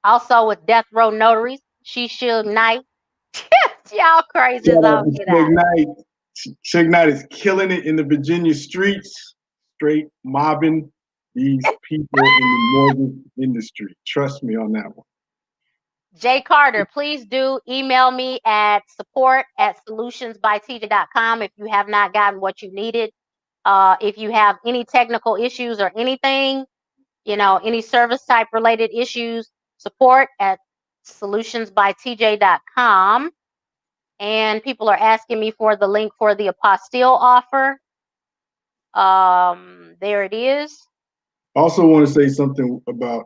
also with Death Row Notaries. She Suge Knight. Y'all crazy as Shout all out to get Suge out. Knight. Suge Knight is killing it in the Virginia streets, straight mobbing these people in the mortgage industry. Trust me on that one. Jay Carter, please do email me at support@solutionsbytj.com if you have not gotten what you needed. If you have any technical issues or anything, any service type related issues, support@solutionsbytj.com. And people are asking me for the link for the Apostille offer. There it is. Also want to say something about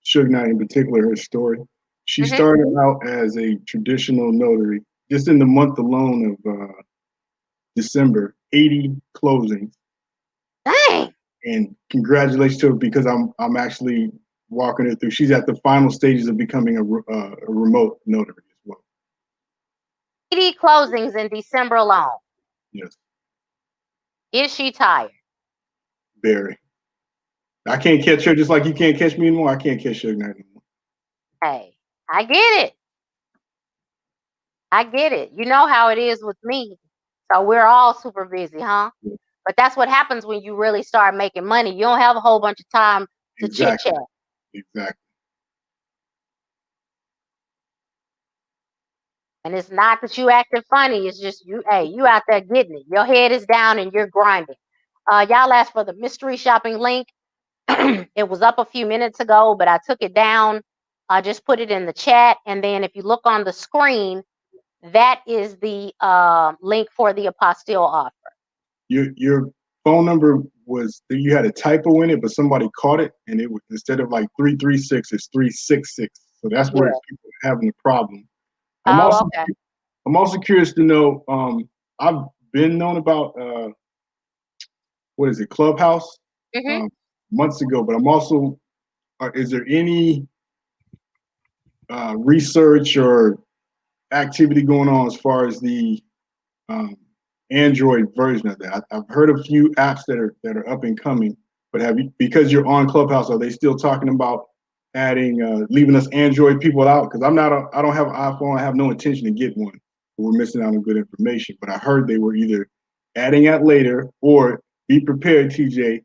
Suge Knight in particular, her story. She started out as a traditional notary. Just in the month alone of December, 80 closings. Dang. And congratulations to her, because I'm actually walking her through. She's at the final stages of becoming a remote notary as well. 80 closings in December alone. Yes. Is she tired? Very. I can't catch her just like you can't catch me anymore. I can't catch Suge Knight anymore. Hey, I get it. I get it. You know how it is with me. So we're all super busy, huh? Yeah. But that's what happens when you really start making money. You don't have a whole bunch of time to chit chat. Exactly. And it's not that you acting funny. It's just you out there getting it. Your head is down and you're grinding. Y'all asked for the mystery shopping link. It was up a few minutes ago, but I took it down. I just put it in the chat. And then if you look on the screen, that is the link for the Apostille offer. Your phone number was, you had a typo in it, but somebody caught it, and it was, instead of like 336, it's 366. So that's where people are having a problem. I'm also curious to know. I've been known about what is it, Clubhouse, months ago, but I'm also. Is there any research or activity going on as far as the Android version of that? I've heard a few apps that are up and coming, but have you, because you're on Clubhouse, are they still talking about adding, leaving us Android people out? Because I don't have an iPhone. I have no intention to get one. We're missing out on good information. But I heard they were either adding that later, or be prepared, TJ,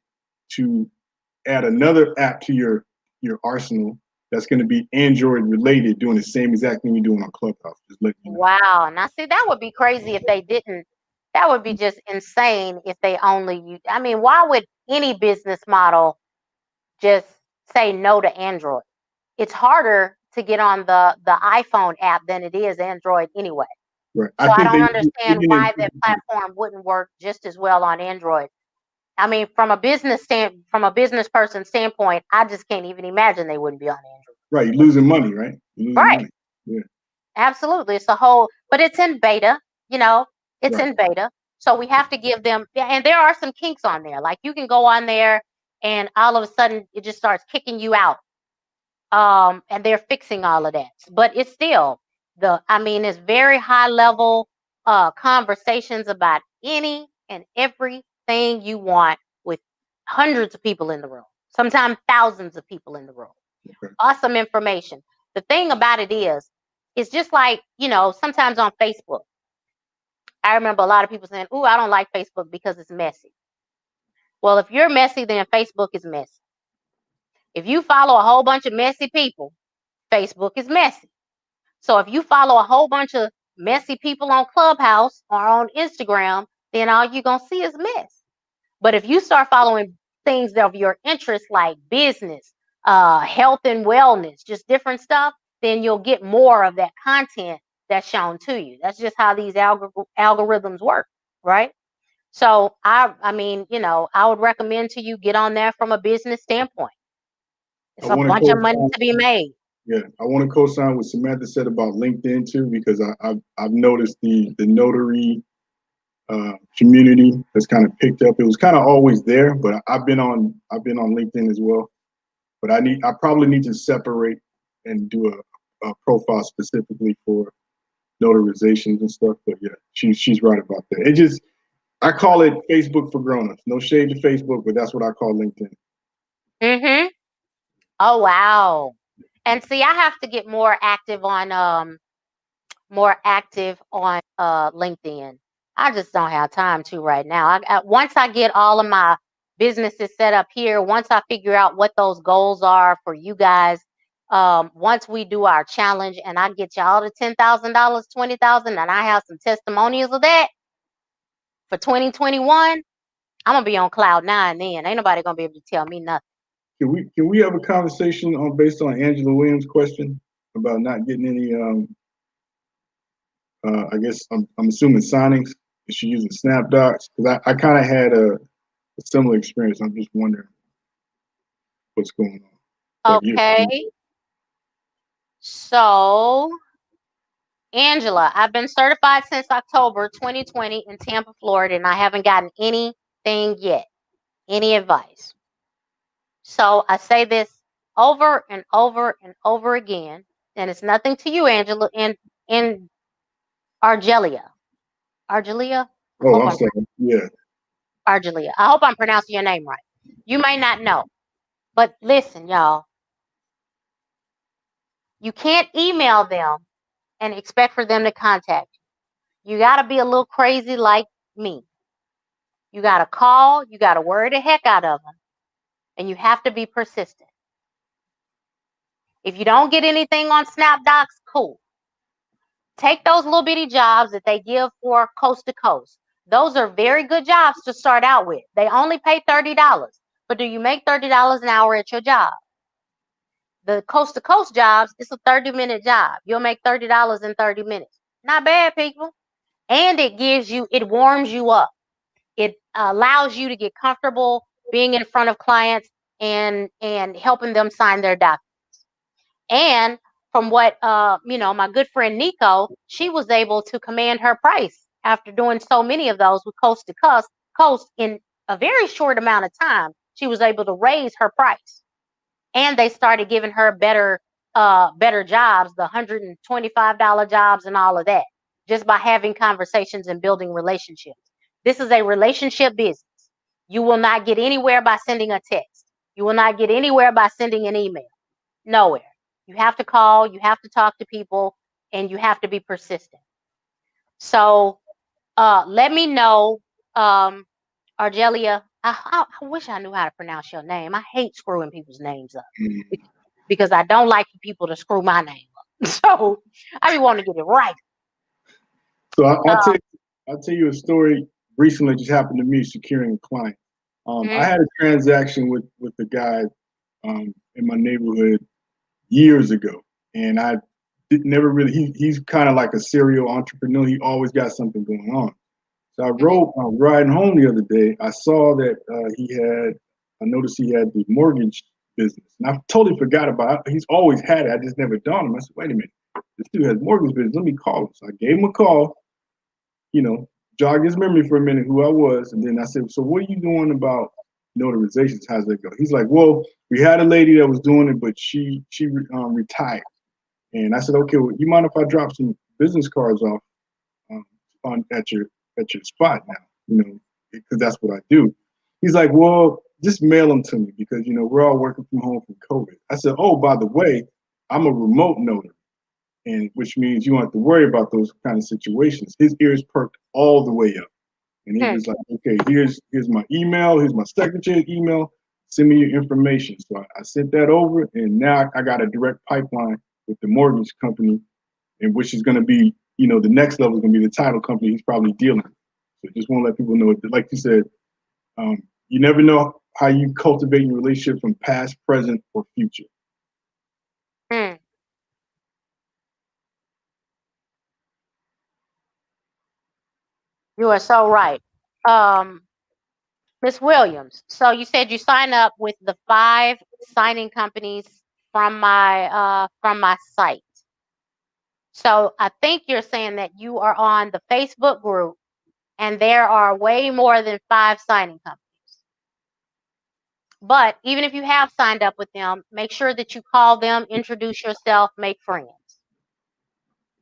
to add another app to your arsenal that's going to be Android related, doing the same exact thing you're doing on Clubhouse. Just let you know. Wow. Now, see, that would be crazy if they didn't. That would be just insane if they only use. I mean, why would any business model just say no to Android? It's harder to get on the iPhone app than it is Android anyway. Right. So I don't understand why that platform wouldn't work just as well on Android. I mean, from a business person standpoint, I just can't even imagine they wouldn't be on Android. Right, you're losing money, right? You're losing money. Yeah. Absolutely. It's but it's in beta, it's in beta. So we have to give them, and there are some kinks on there. Like you can go on there and all of a sudden it just starts kicking you out. And they're fixing all of that. But it's still it's very high level conversations about any and everything you want with hundreds of people in the room, sometimes thousands of people in the room. Okay. Awesome information. The thing about it is, it's just like, sometimes on Facebook, I remember a lot of people saying, "Ooh, I don't like Facebook because it's messy." Well, if you're messy, then Facebook is messy. If you follow a whole bunch of messy people, Facebook is messy. So if you follow a whole bunch of messy people on Clubhouse or on Instagram, then all you're going to see is mess. But if you start following things of your interest, like business, health and wellness, just different stuff, then you'll get more of that content that's shown to you. That's just how these algorithms work, right? So I would recommend to you get on there from a business standpoint. It's a bunch of money to be made. Yeah, I want to co-sign what Samantha said about LinkedIn too, because I've noticed the notary community that's kind of picked up. It was kind of always there, but I've been on LinkedIn as well. But I probably need to separate and do a profile specifically for notarizations and stuff. But yeah, she's right about that. I call it Facebook for grown-ups. No shade to Facebook, but that's what I call LinkedIn. Mm-hmm. Oh wow. And see, I have to get more active on LinkedIn. I just don't have time to right now. Once I get all of my businesses set up here, once I figure out what those goals are for you guys, once we do our challenge and I get y'all to $10,000, $20,000, and I have some testimonials of that for 2021, I'm gonna be on cloud nine then. Ain't nobody gonna be able to tell me nothing. Can we have a conversation based on Angela Williams' question about not getting any I guess I'm assuming signings? Is she using SnapDocs? Because I kind of had a similar experience. I'm just wondering what's going on. Okay. So, Angela, I've been certified since October 2020 in Tampa, Florida, and I haven't gotten anything yet, any advice. So I say this over and over and over again, and it's nothing to you, Angela, in Argelia. Argelia? Oh, I'm sorry. Yeah. Argelia. I hope I'm pronouncing your name right. You may not know, but listen, y'all. You can't email them and expect for them to contact you. You got to be a little crazy like me. You got to call, you got to worry the heck out of them, and you have to be persistent. If you don't get anything on SnapDocs, cool. Take those little bitty jobs that they give for coast to coast. Those are very good jobs to start out with. They only pay $30, but do you make $30 an hour at your job? The coast to coast jobs, it's a 30-minute job. You'll make $30 in 30 minutes. Not bad, people. And it warms you up. It allows you to get comfortable being in front of clients and helping them sign their documents. And from what my good friend Nico, she was able to command her price after doing so many of those with coast to coast in a very short amount of time. She was able to raise her price, and they started giving her better jobs, the $125 jobs and all of that, just by having conversations and building relationships. This is a relationship business. You will not get anywhere by sending a text. You will not get anywhere by sending an email. Nowhere. You have to call, you have to talk to people, and you have to be persistent. So let me know, Argelia. I wish I knew how to pronounce your name. I hate screwing people's names up because I don't like people to screw my name up. So I want to get it right. So I'll tell you a story recently just happened to me securing a client. I had a transaction with the guy in my neighborhood years ago, and I never really. He's kind of like a serial entrepreneur. He always got something going on. So I riding home the other day. I saw that I noticed he had the mortgage business, and I totally forgot about it. He's always had it. I just never dawned on him. I said, "Wait a minute, this dude has mortgage business. Let me call him." So I gave him a call. Jog his memory for a minute who I was, and then I said, "So what are you doing about notarizations? How's that go?" He's like, "Well, we had a lady that was doing it, but she retired." And I said, "Okay, well, you mind if I drop some business cards off at your spot now? Because that's what I do." He's like, "Well, just mail them to me because we're all working from home from COVID." I said, "Oh, by the way, I'm a remote notary, and which means you don't have to worry about those kind of situations." His ears perked all the way up, and he was like, "Okay, here's my email, here's my secretary's email. Send me your information." So I sent that over, and now I got a direct pipeline with the mortgage company, and which is going to be, the next level is going to be the title company he's probably dealing with. So just want to let people know, like you said, you never know how you cultivate your relationship from past, present, or future. You are so right. Ms. Williams, so you said you sign up with the 5 signing companies from my site. So I think you're saying that you are on the Facebook group and there are way more than 5 signing companies. But even if you have signed up with them, make sure that you call them, introduce yourself, make friends.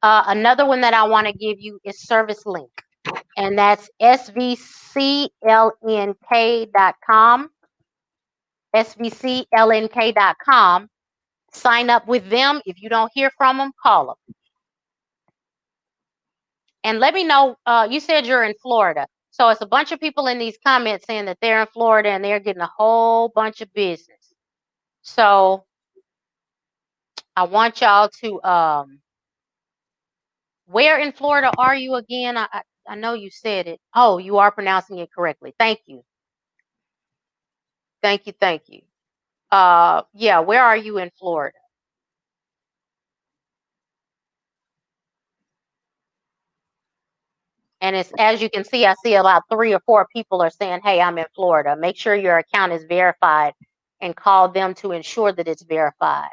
Another one that I want to give you is Service Link, and that's svclnk.com. svclnk.com. Sign up with them. If you don't hear from them, call them. And let me know, you said you're in Florida. So it's a bunch of people in these comments saying that they're in Florida and they're getting a whole bunch of business. So I want y'all to, where in Florida are you again? I know you said it. Oh, you are pronouncing it correctly. Thank you. Thank you. Thank you. Yeah, where are you in Florida? And it's, as you can see, I see about 3 or 4 people are saying, hey, I'm in Florida. Make sure your account is verified and call them to ensure that it's verified.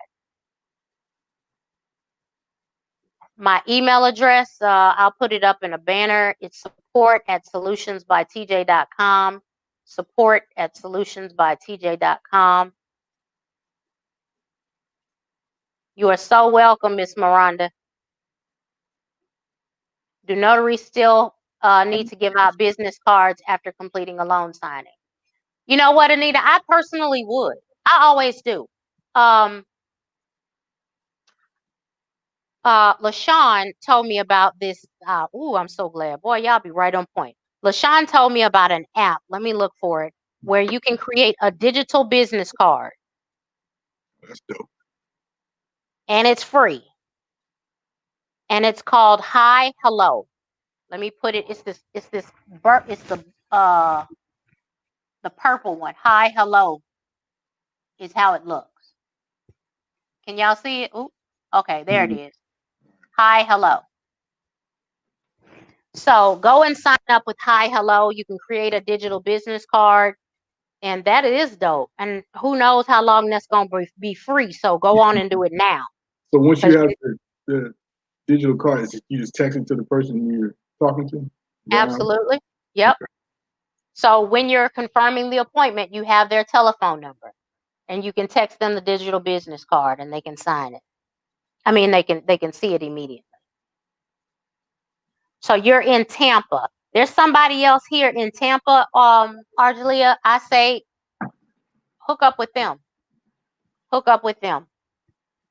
My email address, I'll put it up in a banner. It's support@solutionsbytj.com. support@solutionsbytj.com. You are so welcome, Miss Miranda. Do notaries still need to give out business cards after completing a loan signing? You know what, Anita? I personally would. I always do. LaShawn told me about this. I'm so glad. Boy, y'all be right on point. LaShawn told me about an app. Let me look for it, where you can create a digital business card. That's dope. And it's free. And it's called Hi Hello. Let me put it. It's the purple one. Hi Hello is how it looks. Can y'all see it? Ooh, okay, there it is. Hi Hello. So go and sign up with Hi Hello. You can create a digital business card, and that is dope. And who knows how long that's going to be free. So go on and do it now. So once you have the digital card, is it you just text it to the person you're talking to? Absolutely. Yep. Okay. So when you're confirming the appointment, you have their telephone number, and you can text them the digital business card, and they can sign it. I mean, they can see it immediately. So you're in Tampa. There's somebody else here in Tampa, Argelia. I say hook up with them. Hook up with them.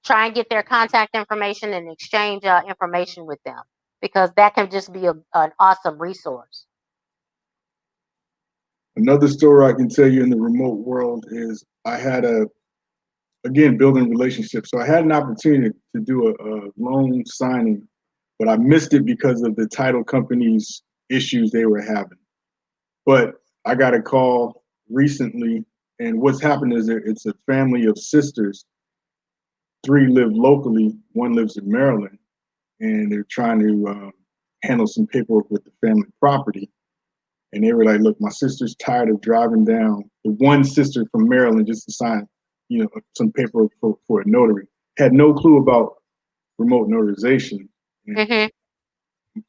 Try and get their contact information and exchange information with them, because that can just be an awesome resource. Another story I can tell you in the remote world is I had again, building relationships. So I had an opportunity to do a loan signing, but I missed it because of the title company's issues they were having. But I got a call recently, and what's happened is it's a family of sisters. 3 live locally, 1 lives in Maryland, and they're trying to handle some paperwork with the family property. And they were like, look, my sister's tired of driving down, the one sister from Maryland, just to sign, some paperwork for a notary. Had no clue about remote notarization. And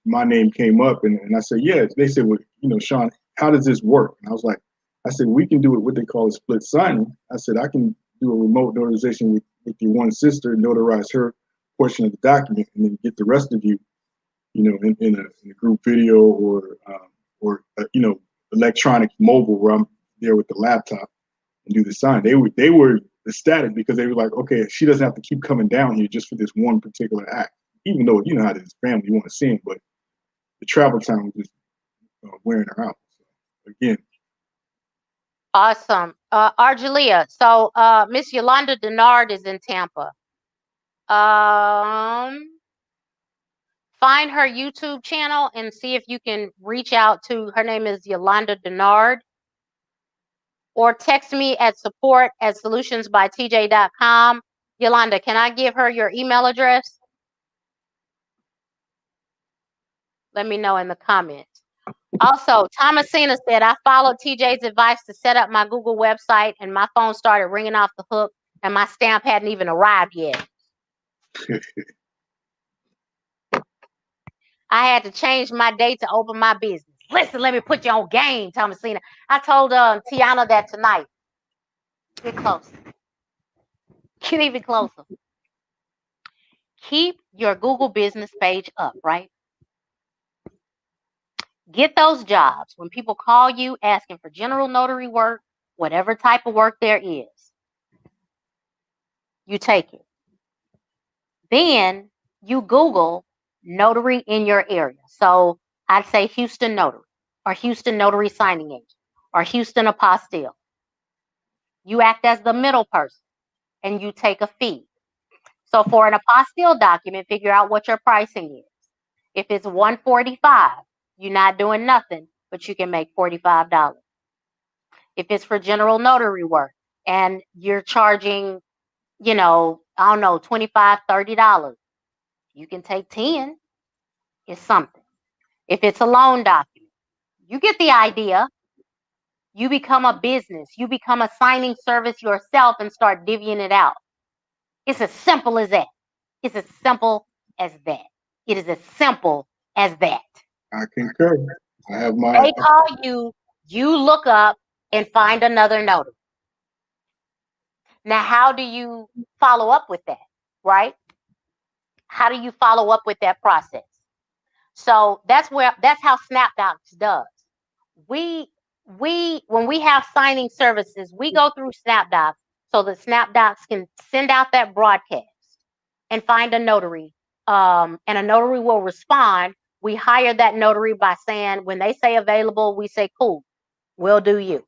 my name came up, and I said, yeah. They said, well, Sean, how does this work? And I said, we can do it what they call a split signing. I said, I can do a remote notarization with your one sister, notarize her portion of the document, and then get the rest of you, in a group video or electronic mobile, where I'm there with the laptop and do the sign. They were ecstatic, because they were like, okay, she doesn't have to keep coming down here just for this one particular act. Even though, you know how this family, you want to see him, but the travel time was just wearing her out. So, again. Awesome. Argelia, so Miss Yolanda Denard is in Tampa. Find her YouTube channel and see if you can reach out to, her name is Yolanda Denard, or text me at support@solutionsbytj.com. Yolanda, can I give her your email address? Let me know in the comments. Also, Thomasina said, I followed TJ's advice to set up my Google website, and my phone started ringing off the hook, and my stamp hadn't even arrived yet. I had to change my date to open my business. Listen, let me put you on game, Thomasina. I told Tiana that tonight. Get close. Get even closer. Keep your Google business page up, right? Get those jobs. When people call you asking for general notary work, whatever type of work there is, you take it. Then you Google notary in your area. So I'd say Houston Notary or Houston Notary Signing Agent or Houston Apostille. You act as the middle person and you take a fee. So for an apostille document, figure out what your pricing is. If it's $145, you're not doing nothing, but you can make $45. If it's for general notary work and you're charging, I don't know, $25, $30, you can take 10. It's something. If it's a loan document, you get the idea. You become a business. You become a signing service yourself and start divvying it out. It's as simple as that. It's as simple as that. It is as simple as that. I concur. I have my. They call you, you look up and find another notary. Now, how do you follow up with that, right? How do you follow up with that process? So that's how SnapDocs does. When we have signing services, we go through SnapDocs so that SnapDocs can send out that broadcast and find a notary. And a notary will respond. We hire that notary by saying, when they say available, we say, cool, we'll do you.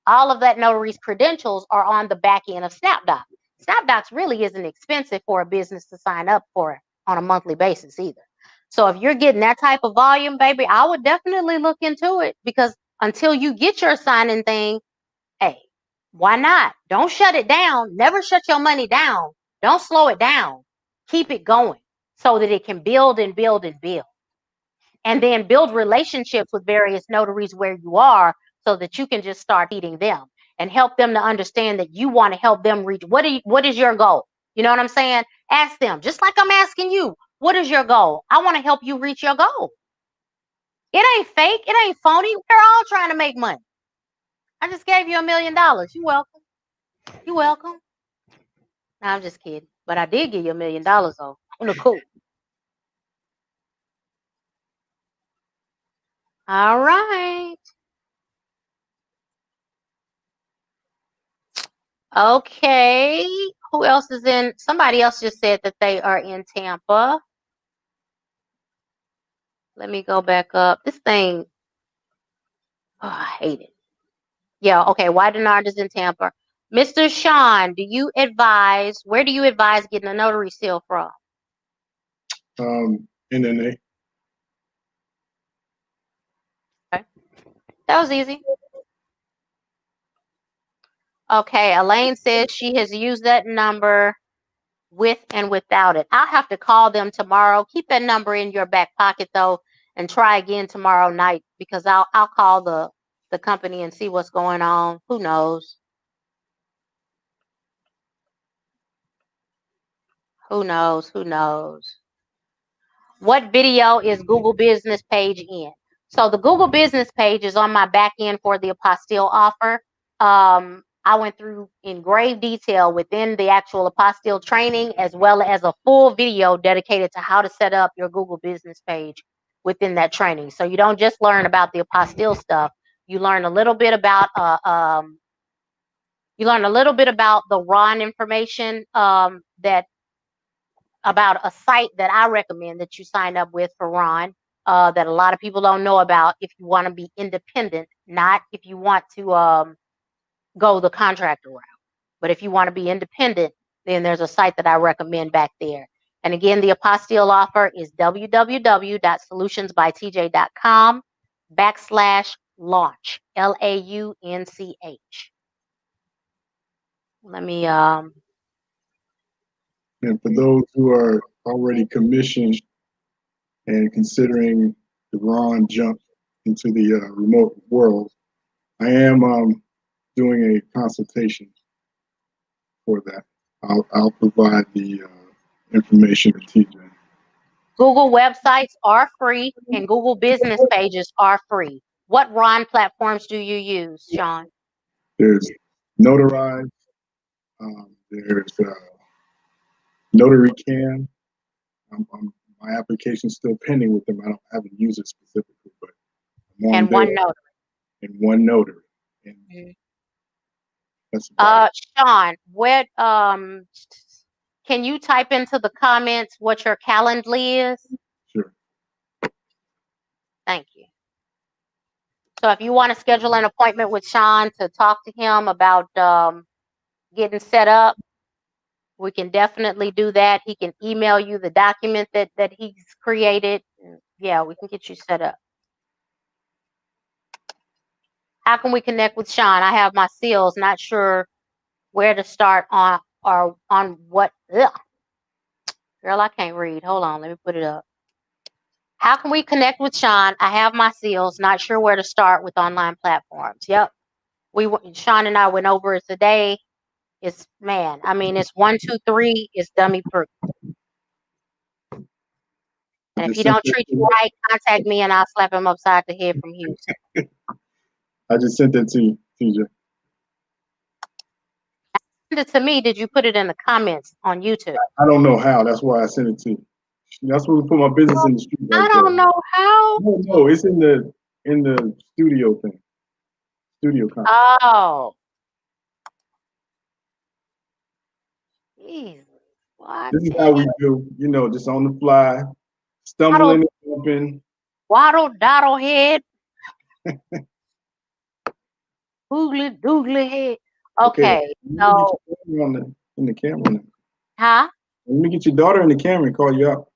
All of that notary's credentials are on the back end of SnapDocs. SnapDocs really isn't expensive for a business to sign up for on a monthly basis either. So if you're getting that type of volume, baby, I would definitely look into it, because until you get your signing thing, hey, why not? Don't shut it down. Never shut your money down. Don't slow it down. Keep it going so that it can build and build and build. And then build relationships with various notaries where you are so that you can just start feeding them and help them to understand that you want to help them reach. What is your goal? You know what I'm saying? Ask them, just like I'm asking you, what is your goal? I want to help you reach your goal. It ain't fake. It ain't phony. We're all trying to make money. I just gave you $1 million. You're welcome. You're welcome. No, I'm just kidding. But I did give you $1 million though. Cool. All right. Okay. Who else is in? Somebody else just said that they are in Tampa. Let me go back up. This thing, I hate it. Yeah, okay. Why Denard is in Tampa. Mr. Sean, where do you advise getting a notary seal from? NNA. Okay. That was easy. Okay, Elaine says she has used that number with and without it. I'll have to call them tomorrow. Keep that number in your back pocket though, and try again tomorrow night, because I'll call the company and see what's going on. Who knows? Who knows? Who knows? What video is Google Business page in? So the Google Business page is on my back end for the Apostille offer. I went through in grave detail within the actual Apostille training, as well as a full video dedicated to how to set up your Google Business page within that training. So you don't just learn about the Apostille stuff. You learn a little bit about the RON information about a site that I recommend that you sign up with for RON, that a lot of people don't know about if you want to be independent, not if you want to go the contractor route. But if you want to be independent, then there's a site that I recommend back there. And again, the Apostille offer is www.solutionsbytj.com/launch, LAUNCH. Let me And for those who are already commissioned and considering the Ron jump into the remote world, I am doing a consultation for that. I'll provide the information to TJ. Google websites are free and Google business pages are free. What Ron platforms do you use, Sean? There's Notarize. There's Notary Cam. My application's still pending with them. I haven't used it specifically, but I'm on And there. OneNotary. And OneNotary. And that's Sean, what can you type into the comments what your Calendly is? Sure. Thank you. So if you want to schedule an appointment with Sean to talk to him about getting set up, we can definitely do that. He can email you the document that he's created. Yeah, we can get you set up. How can we connect with Sean? I have my seals, not sure where to start on or on what. Ugh. Girl, I can't read. Hold on, let me put it up. How can we connect with Sean? I have my seals, not sure where to start with online platforms. Yep. Sean and I went over it today. It's it's 1, 2, 3, it's dummy proof. And if he don't treat you right, contact me and I'll slap him upside the head from Houston. I just sent that to you, TJ. Send it to me. Did you put it in the comments on YouTube? I don't know how. That's why I sent it to you. That's where we put my business in the street. I don't know how. No, it's in the studio thing. Studio content. Oh. Jeez. What? This is how we do, just on the fly, stumbling and jumping. Waddle, doddle head. Googly, doogly head. Okay, so. In the camera now. Huh? Let me get your daughter in the camera and call you out.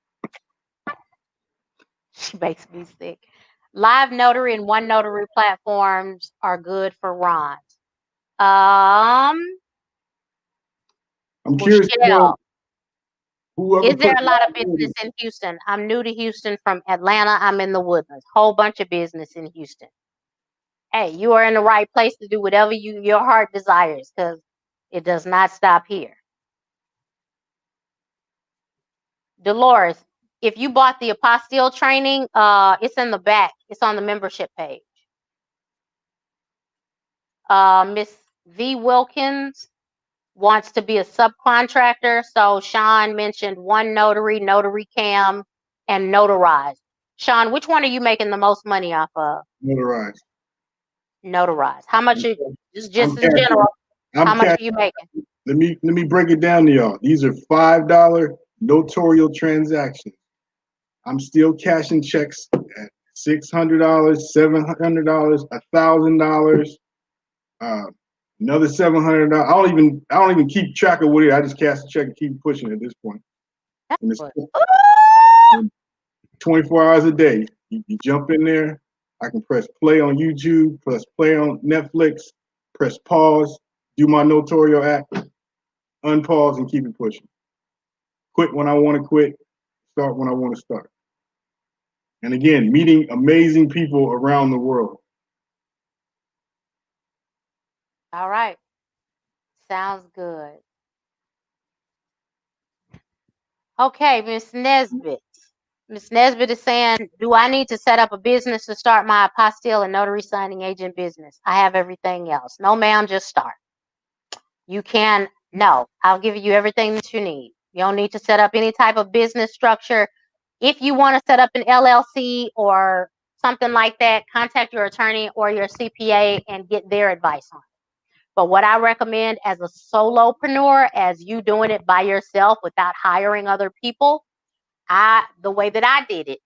She makes me sick. Live Notary and OneNotary platforms are good for Ron. I'm curious to know is there a lot of business in Houston? I'm new to Houston from Atlanta. I'm in the Woodlands. Whole bunch of business in Houston. Hey, you are in the right place to do whatever your heart desires, because it does not stop here. Dolores, if you bought the Apostille training, it's in the back. It's on the membership page. Miss V. Wilkins wants to be a subcontractor. So Sean mentioned OneNotary, Notary Cam, and Notarize. Sean, which one are you making the most money off of? Notarize. Notarize. How much? Just in general. How much are you making? Let me break it down to y'all. These are $5 notarial transactions. I'm still cashing checks at $600, $700, $1,000, another $700. I don't even keep track of what it is. I just cash the check and keep pushing at this point. And it's 24 hours a day. You jump in there. I can press play on YouTube, press play on Netflix, press pause, do my notarial act, unpause, and keep it pushing. Quit when I want to quit, start when I want to start. And again, meeting amazing people around the world. All right. Sounds good. Okay, Miss Nesbitt. Miss Nesbitt is saying, do I need to set up a business to start my apostille and notary signing agent business? I have everything else. No, ma'am, just start. You can, no, I'll give you everything that you need. You don't need to set up any type of business structure. If you want to set up an LLC or something like that, contact your attorney or your CPA and get their advice on it. But what I recommend as a solopreneur, as you doing it by yourself without hiring other people, the way that I did it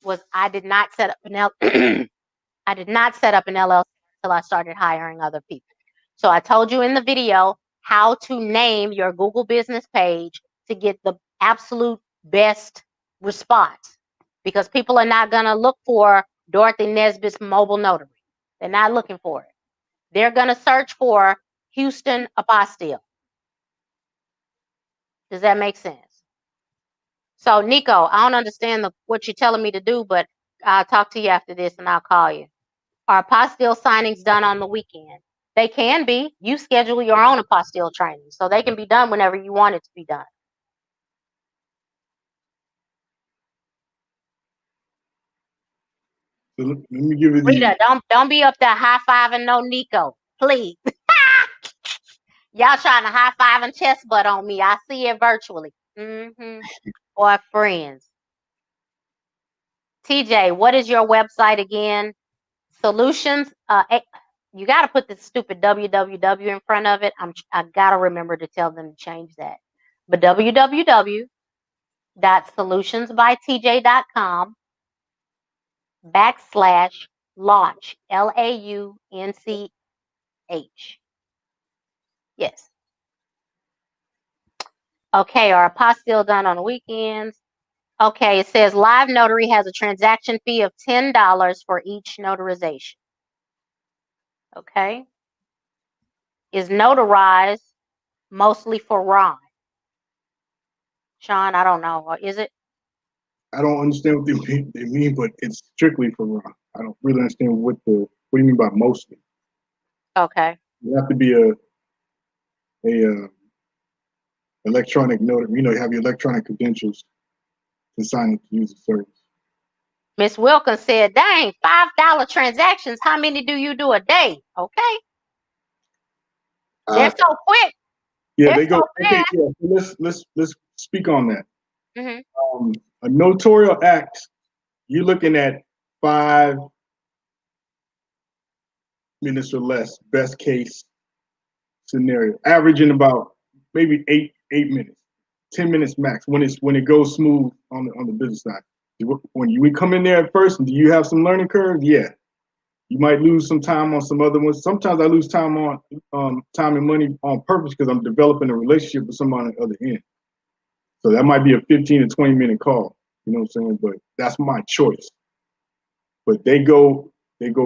was I did not set up an LLC until I started hiring other people. So I told you in the video how to name your Google business page to get the absolute best response, because people are not going to look for Dorothy Nesbitt's mobile notary. They're not looking for it. They're going to search for Houston Apostille. Does that make sense? So, Nico, I don't understand what you're telling me to do, but I'll talk to you after this and I'll call you. Are apostille signings done on the weekend? They can be. You schedule your own apostille training, so they can be done whenever you want it to be done. So let me give you Rita, don't be up there high-fiving no Nico, please. Y'all trying to high-five and chest butt on me. I see it virtually. Or friends. TJ, what is your website again? Solutions. You got to put this stupid www in front of it. I got to remember to tell them to change that. But www.solutionsbytj.com /launch LAUNCH. Yes. Okay, are apostille done on the weekends? Okay, it says Live Notary has a transaction fee of $10 for each notarization. Okay. Is notarized mostly for Ron? Sean, I don't know. Or is it? I don't understand what they mean, but it's strictly for Ron. I don't really understand what do you mean by mostly? Okay. You have to be a electronic notary. You have your electronic credentials to sign up to use the service. Miss Wilkins said, dang, $5 transactions. How many do you do a day? Okay. They're so quick. Yeah, They're they go. so fast. Yeah, let's speak on that. Mm-hmm. A notarial act, you're looking at 5 minutes or less, best case scenario, averaging about maybe 8 minutes, 10 minutes max when it goes smooth on the business side. When we come in there at first, do you have some learning curve? Yeah, you might lose some time on some other ones. Sometimes I lose time on time and money on purpose because I'm developing a relationship with someone on the other end. So that might be a 15 to 20 minute call. You know what I'm saying? But that's my choice. But they go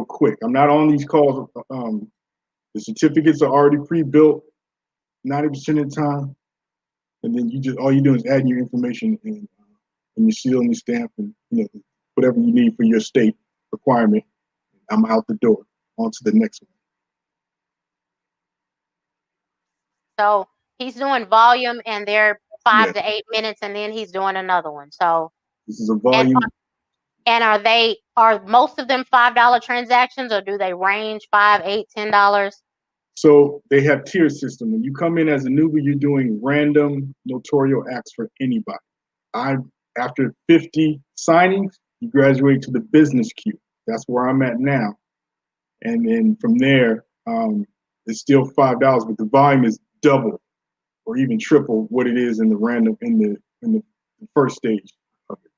quick. I'm not on these calls. The certificates are already pre-built 90% of the time, and then all you do is add your information and you seal and you stamp and whatever you need for your state requirement. I'm out the door, on to the next one. So he's doing volume and they're 5 to 8 minutes, and then he's doing another one. So this is a volume. And are most of them $5 transactions, or do they range $5, $8, $10? So they have tier system. When you come in as a newbie, you're doing random notarial acts for anybody. After 50 signings, you graduate to the business queue. That's where I'm at now. And then from there, it's still $5, but the volume is double or even triple what it is in the random in the first stage of it.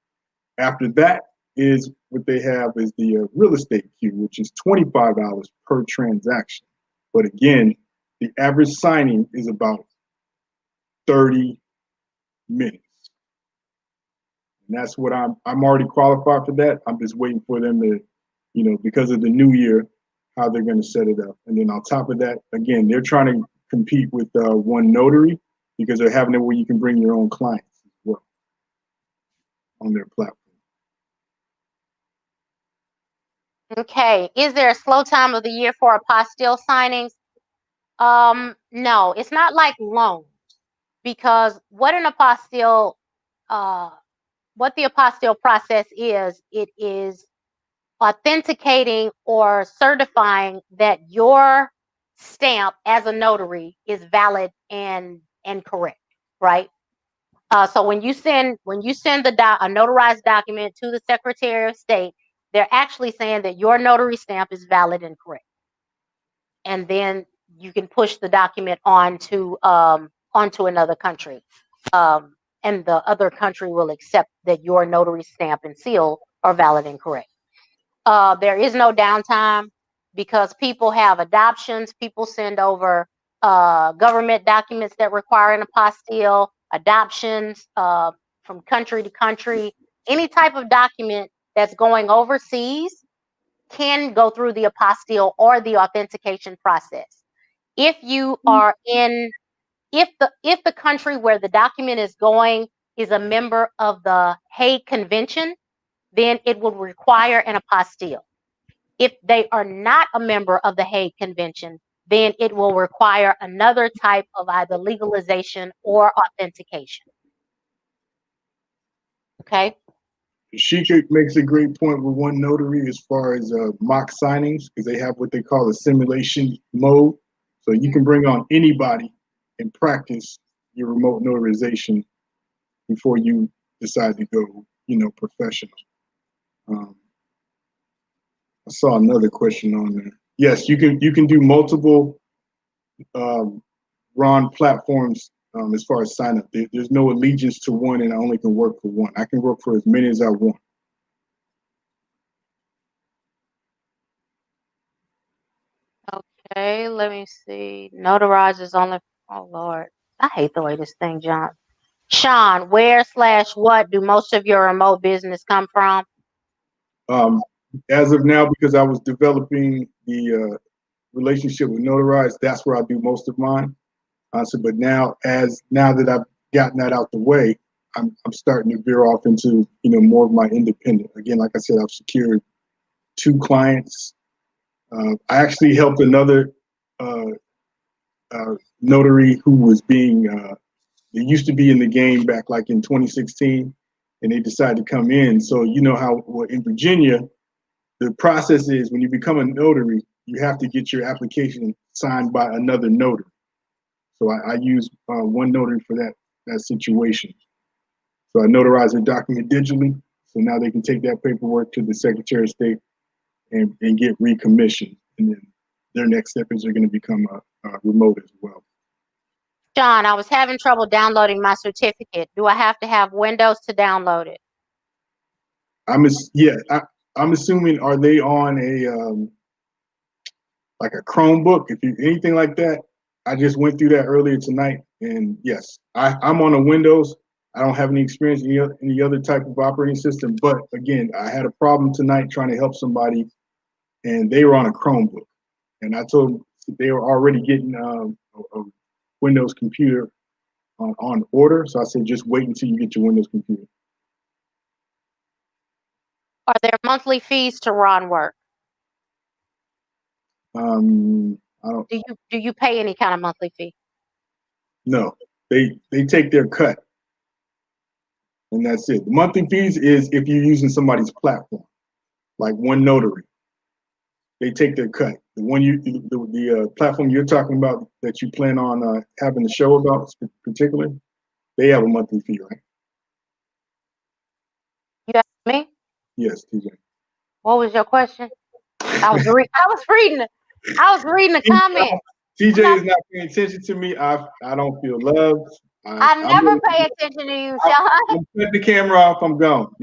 After that is what they have is the real estate queue, which is $25 per transaction. But again, the average signing is about 30 minutes. And that's what I'm already qualified for that. I'm just waiting for them to, because of the new year, how they're going to set it up. And then on top of that, again, they're trying to compete with One Notary because they're having it where you can bring your own clients as well on their platform. Okay. Is there a slow time of the year for apostille signings? No, it's not like loans, because what the apostille process is, it is authenticating or certifying that your stamp as a notary is valid and correct, right? So when you send a notarized document to the Secretary of State, they're actually saying that your notary stamp is valid and correct, and then you can push the document onto another country, and the other country will accept that your notary stamp and seal are valid and correct. There is no downtime because people have adoptions. People send over government documents that require an apostille, adoptions from country to country. Any type of document that's going overseas can go through the apostille or the authentication process. If you are if the country where the document is going is a member of the Hague Convention, then it will require an apostille. If they are not a member of the Hague Convention, then it will require another type of either legalization or authentication. Okay? makes a great point with one notary as far as mock signings, because they have what they call a simulation mode. So you can bring on anybody and practice your remote notarization before you decide to go, professional. I saw another question on there. Yes, you can do multiple Ron platforms as far as sign up. There's no allegiance to one, and I only can work for one. I can work for as many as I want. Okay, let me see. Notarize is only. Oh Lord, I hate the way this thing jumps. Sean, where/what do most of your remote business come from? As of now, because I was developing the relationship with Notarize, that's where I do most of mine. But now that I've gotten that out the way, I'm starting to veer off into more of my independent. Again, like I said, I've secured 2 clients. I actually helped another notary who was they used to be in the game back like in 2016, and they decided to come in. So how in Virginia, the process is when you become a notary, you have to get your application signed by another notary. So I use one notary for that situation. So I notarize their document digitally. So now they can take that paperwork to the Secretary of State and get recommissioned. And then their next step is they're going to become a remote as well. Sean, I was having trouble downloading my certificate. Do I have to have Windows to download it? I'm assuming, are they on a like a Chromebook? If you anything like that, I just went through that earlier tonight, and yes, I'm on a Windows. I don't have any experience in any other type of operating system, but again, I had a problem tonight trying to help somebody, and they were on a Chromebook, and I told them they were already getting a Windows computer on order, so I said just wait until you get your Windows computer. Are there monthly fees to Ron work? I don't. Do you pay any kind of monthly fee? No, they take their cut, and that's it. The monthly fees is if you're using somebody's platform, like one notary. They take their cut. The platform you're talking about that you plan on having the show about, particularly, they have a monthly fee, right? You asked me? Yes, TJ. What was your question? I was reading the comment. TJ is not paying attention to me. I don't feel loved. I never pay attention to you, Sean. I'm cut the camera off. I'm gone.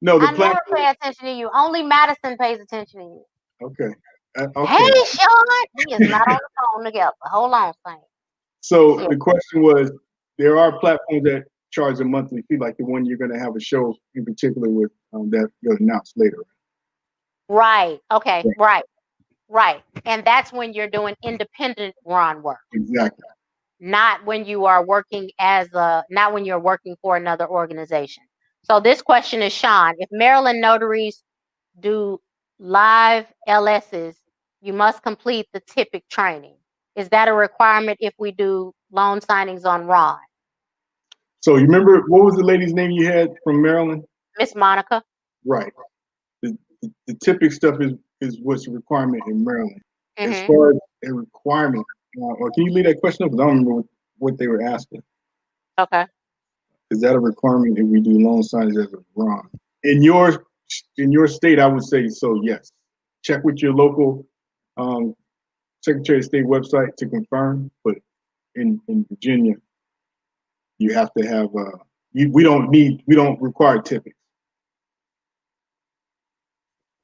No. The I never pay attention to you. Only Madison pays attention to you. Okay. Hey, Sean, we is not on the phone together. Hold on, Saint. So the question was, there are platforms that charge a monthly fee, like the one you're going to have a show in particular with that you'll announce later. Right. Okay. Right. And that's when you're doing independent Ron work. Exactly. Not when you are working not when you're working for another organization. So this question is, Sean, if Maryland notaries do live LSs, you must complete the TIPIC training. Is that a requirement if we do loan signings on Ron? So you remember, what was the lady's name you had from Maryland? Miss Monica. Right. The TIPIC stuff is what's a requirement in Maryland. Mm-hmm. As far as a requirement, or can you leave that question up? Because I don't remember what they were asking. Okay. Is that a requirement if we do loan signings as a Ron? In your state, I would say so, yes. Check with your local Secretary of State website to confirm, but in Virginia, you have to have we don't require TIPIC.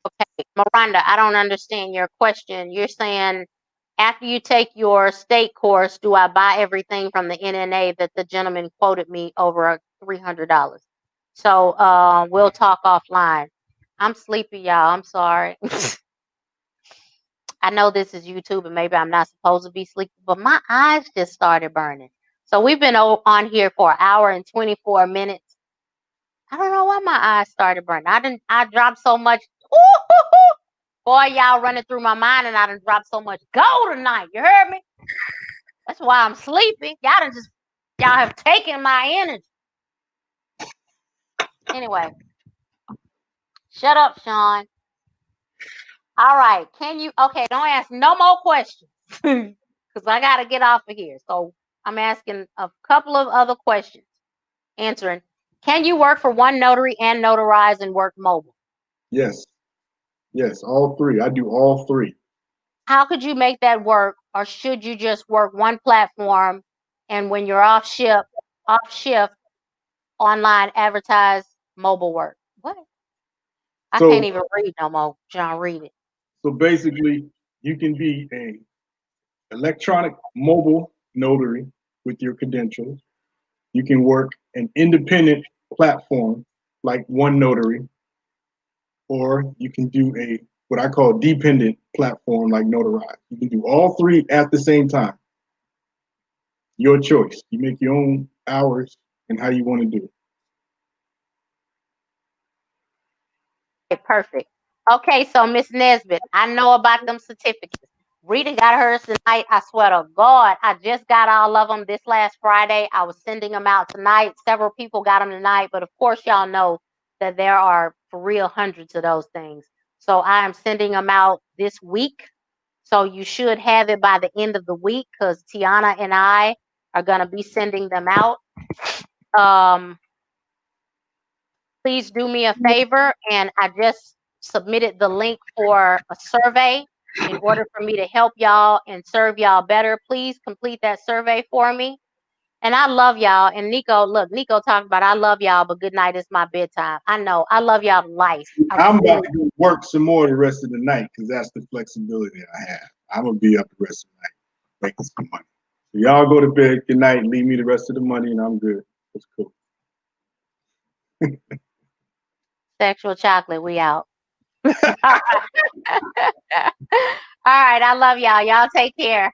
Okay, Miranda, I don't understand your question. You're saying after you take your state course, do I buy everything from the NNA that the gentleman quoted me over $300? So we'll talk offline. I'm sleepy, y'all. I'm sorry. I know this is YouTube and maybe I'm not supposed to be sleepy, but my eyes just started burning. So we've been on here for an hour and 24 minutes. I don't know why my eyes started burning. I dropped so much. Boy, y'all running through my mind, and I done dropped so much gold tonight. You heard me? That's why I'm sleeping. Y'all have taken my energy. Anyway, Shut up, Sean. All right. Can you? Okay, don't ask no more questions because I got to get off of here. So I'm asking a couple of other questions. Answering. Can you work for one notary and notarize and work mobile? Yes. Yes, all three. I do all three. How could you make that work, or should you just work one platform and when you're off shift, online advertise mobile work? What? I So, can't even read no more. John, read it. so basically, you can be a electronic mobile notary with your credentials. You can work an independent platform like One Notary, or you can do a what I call dependent platform like Notarize. You can do all three at the same time. Your choice. You make your own hours and how you want to do it. Okay, perfect. Okay, so Miss Nesbitt, I know about them certificates. Rita got hers tonight. I swear to God, I just got all of them this last Friday. I was sending them out tonight. Several people got them tonight, but of course, y'all know that there are for real hundreds of those things. So I am sending them out this week. So you should have it by the end of the week because Tiana and I are going to be sending them out. Please do me a favor, and I just submitted the link for a survey in order for me to help y'all and serve y'all better. Please complete that survey for me. And I love y'all. And Nico, look, Nico talked about I love y'all, but good night is my bedtime. I know. I love y'all to life. I'm about to go work some more the rest of the night because that's the flexibility I have. I'm gonna be up the rest of the night making some money. So y'all go to bed. Good night. Leave me the rest of the money, and I'm good. It's cool. Sexual chocolate, we out. All right. I love y'all. Y'all take care.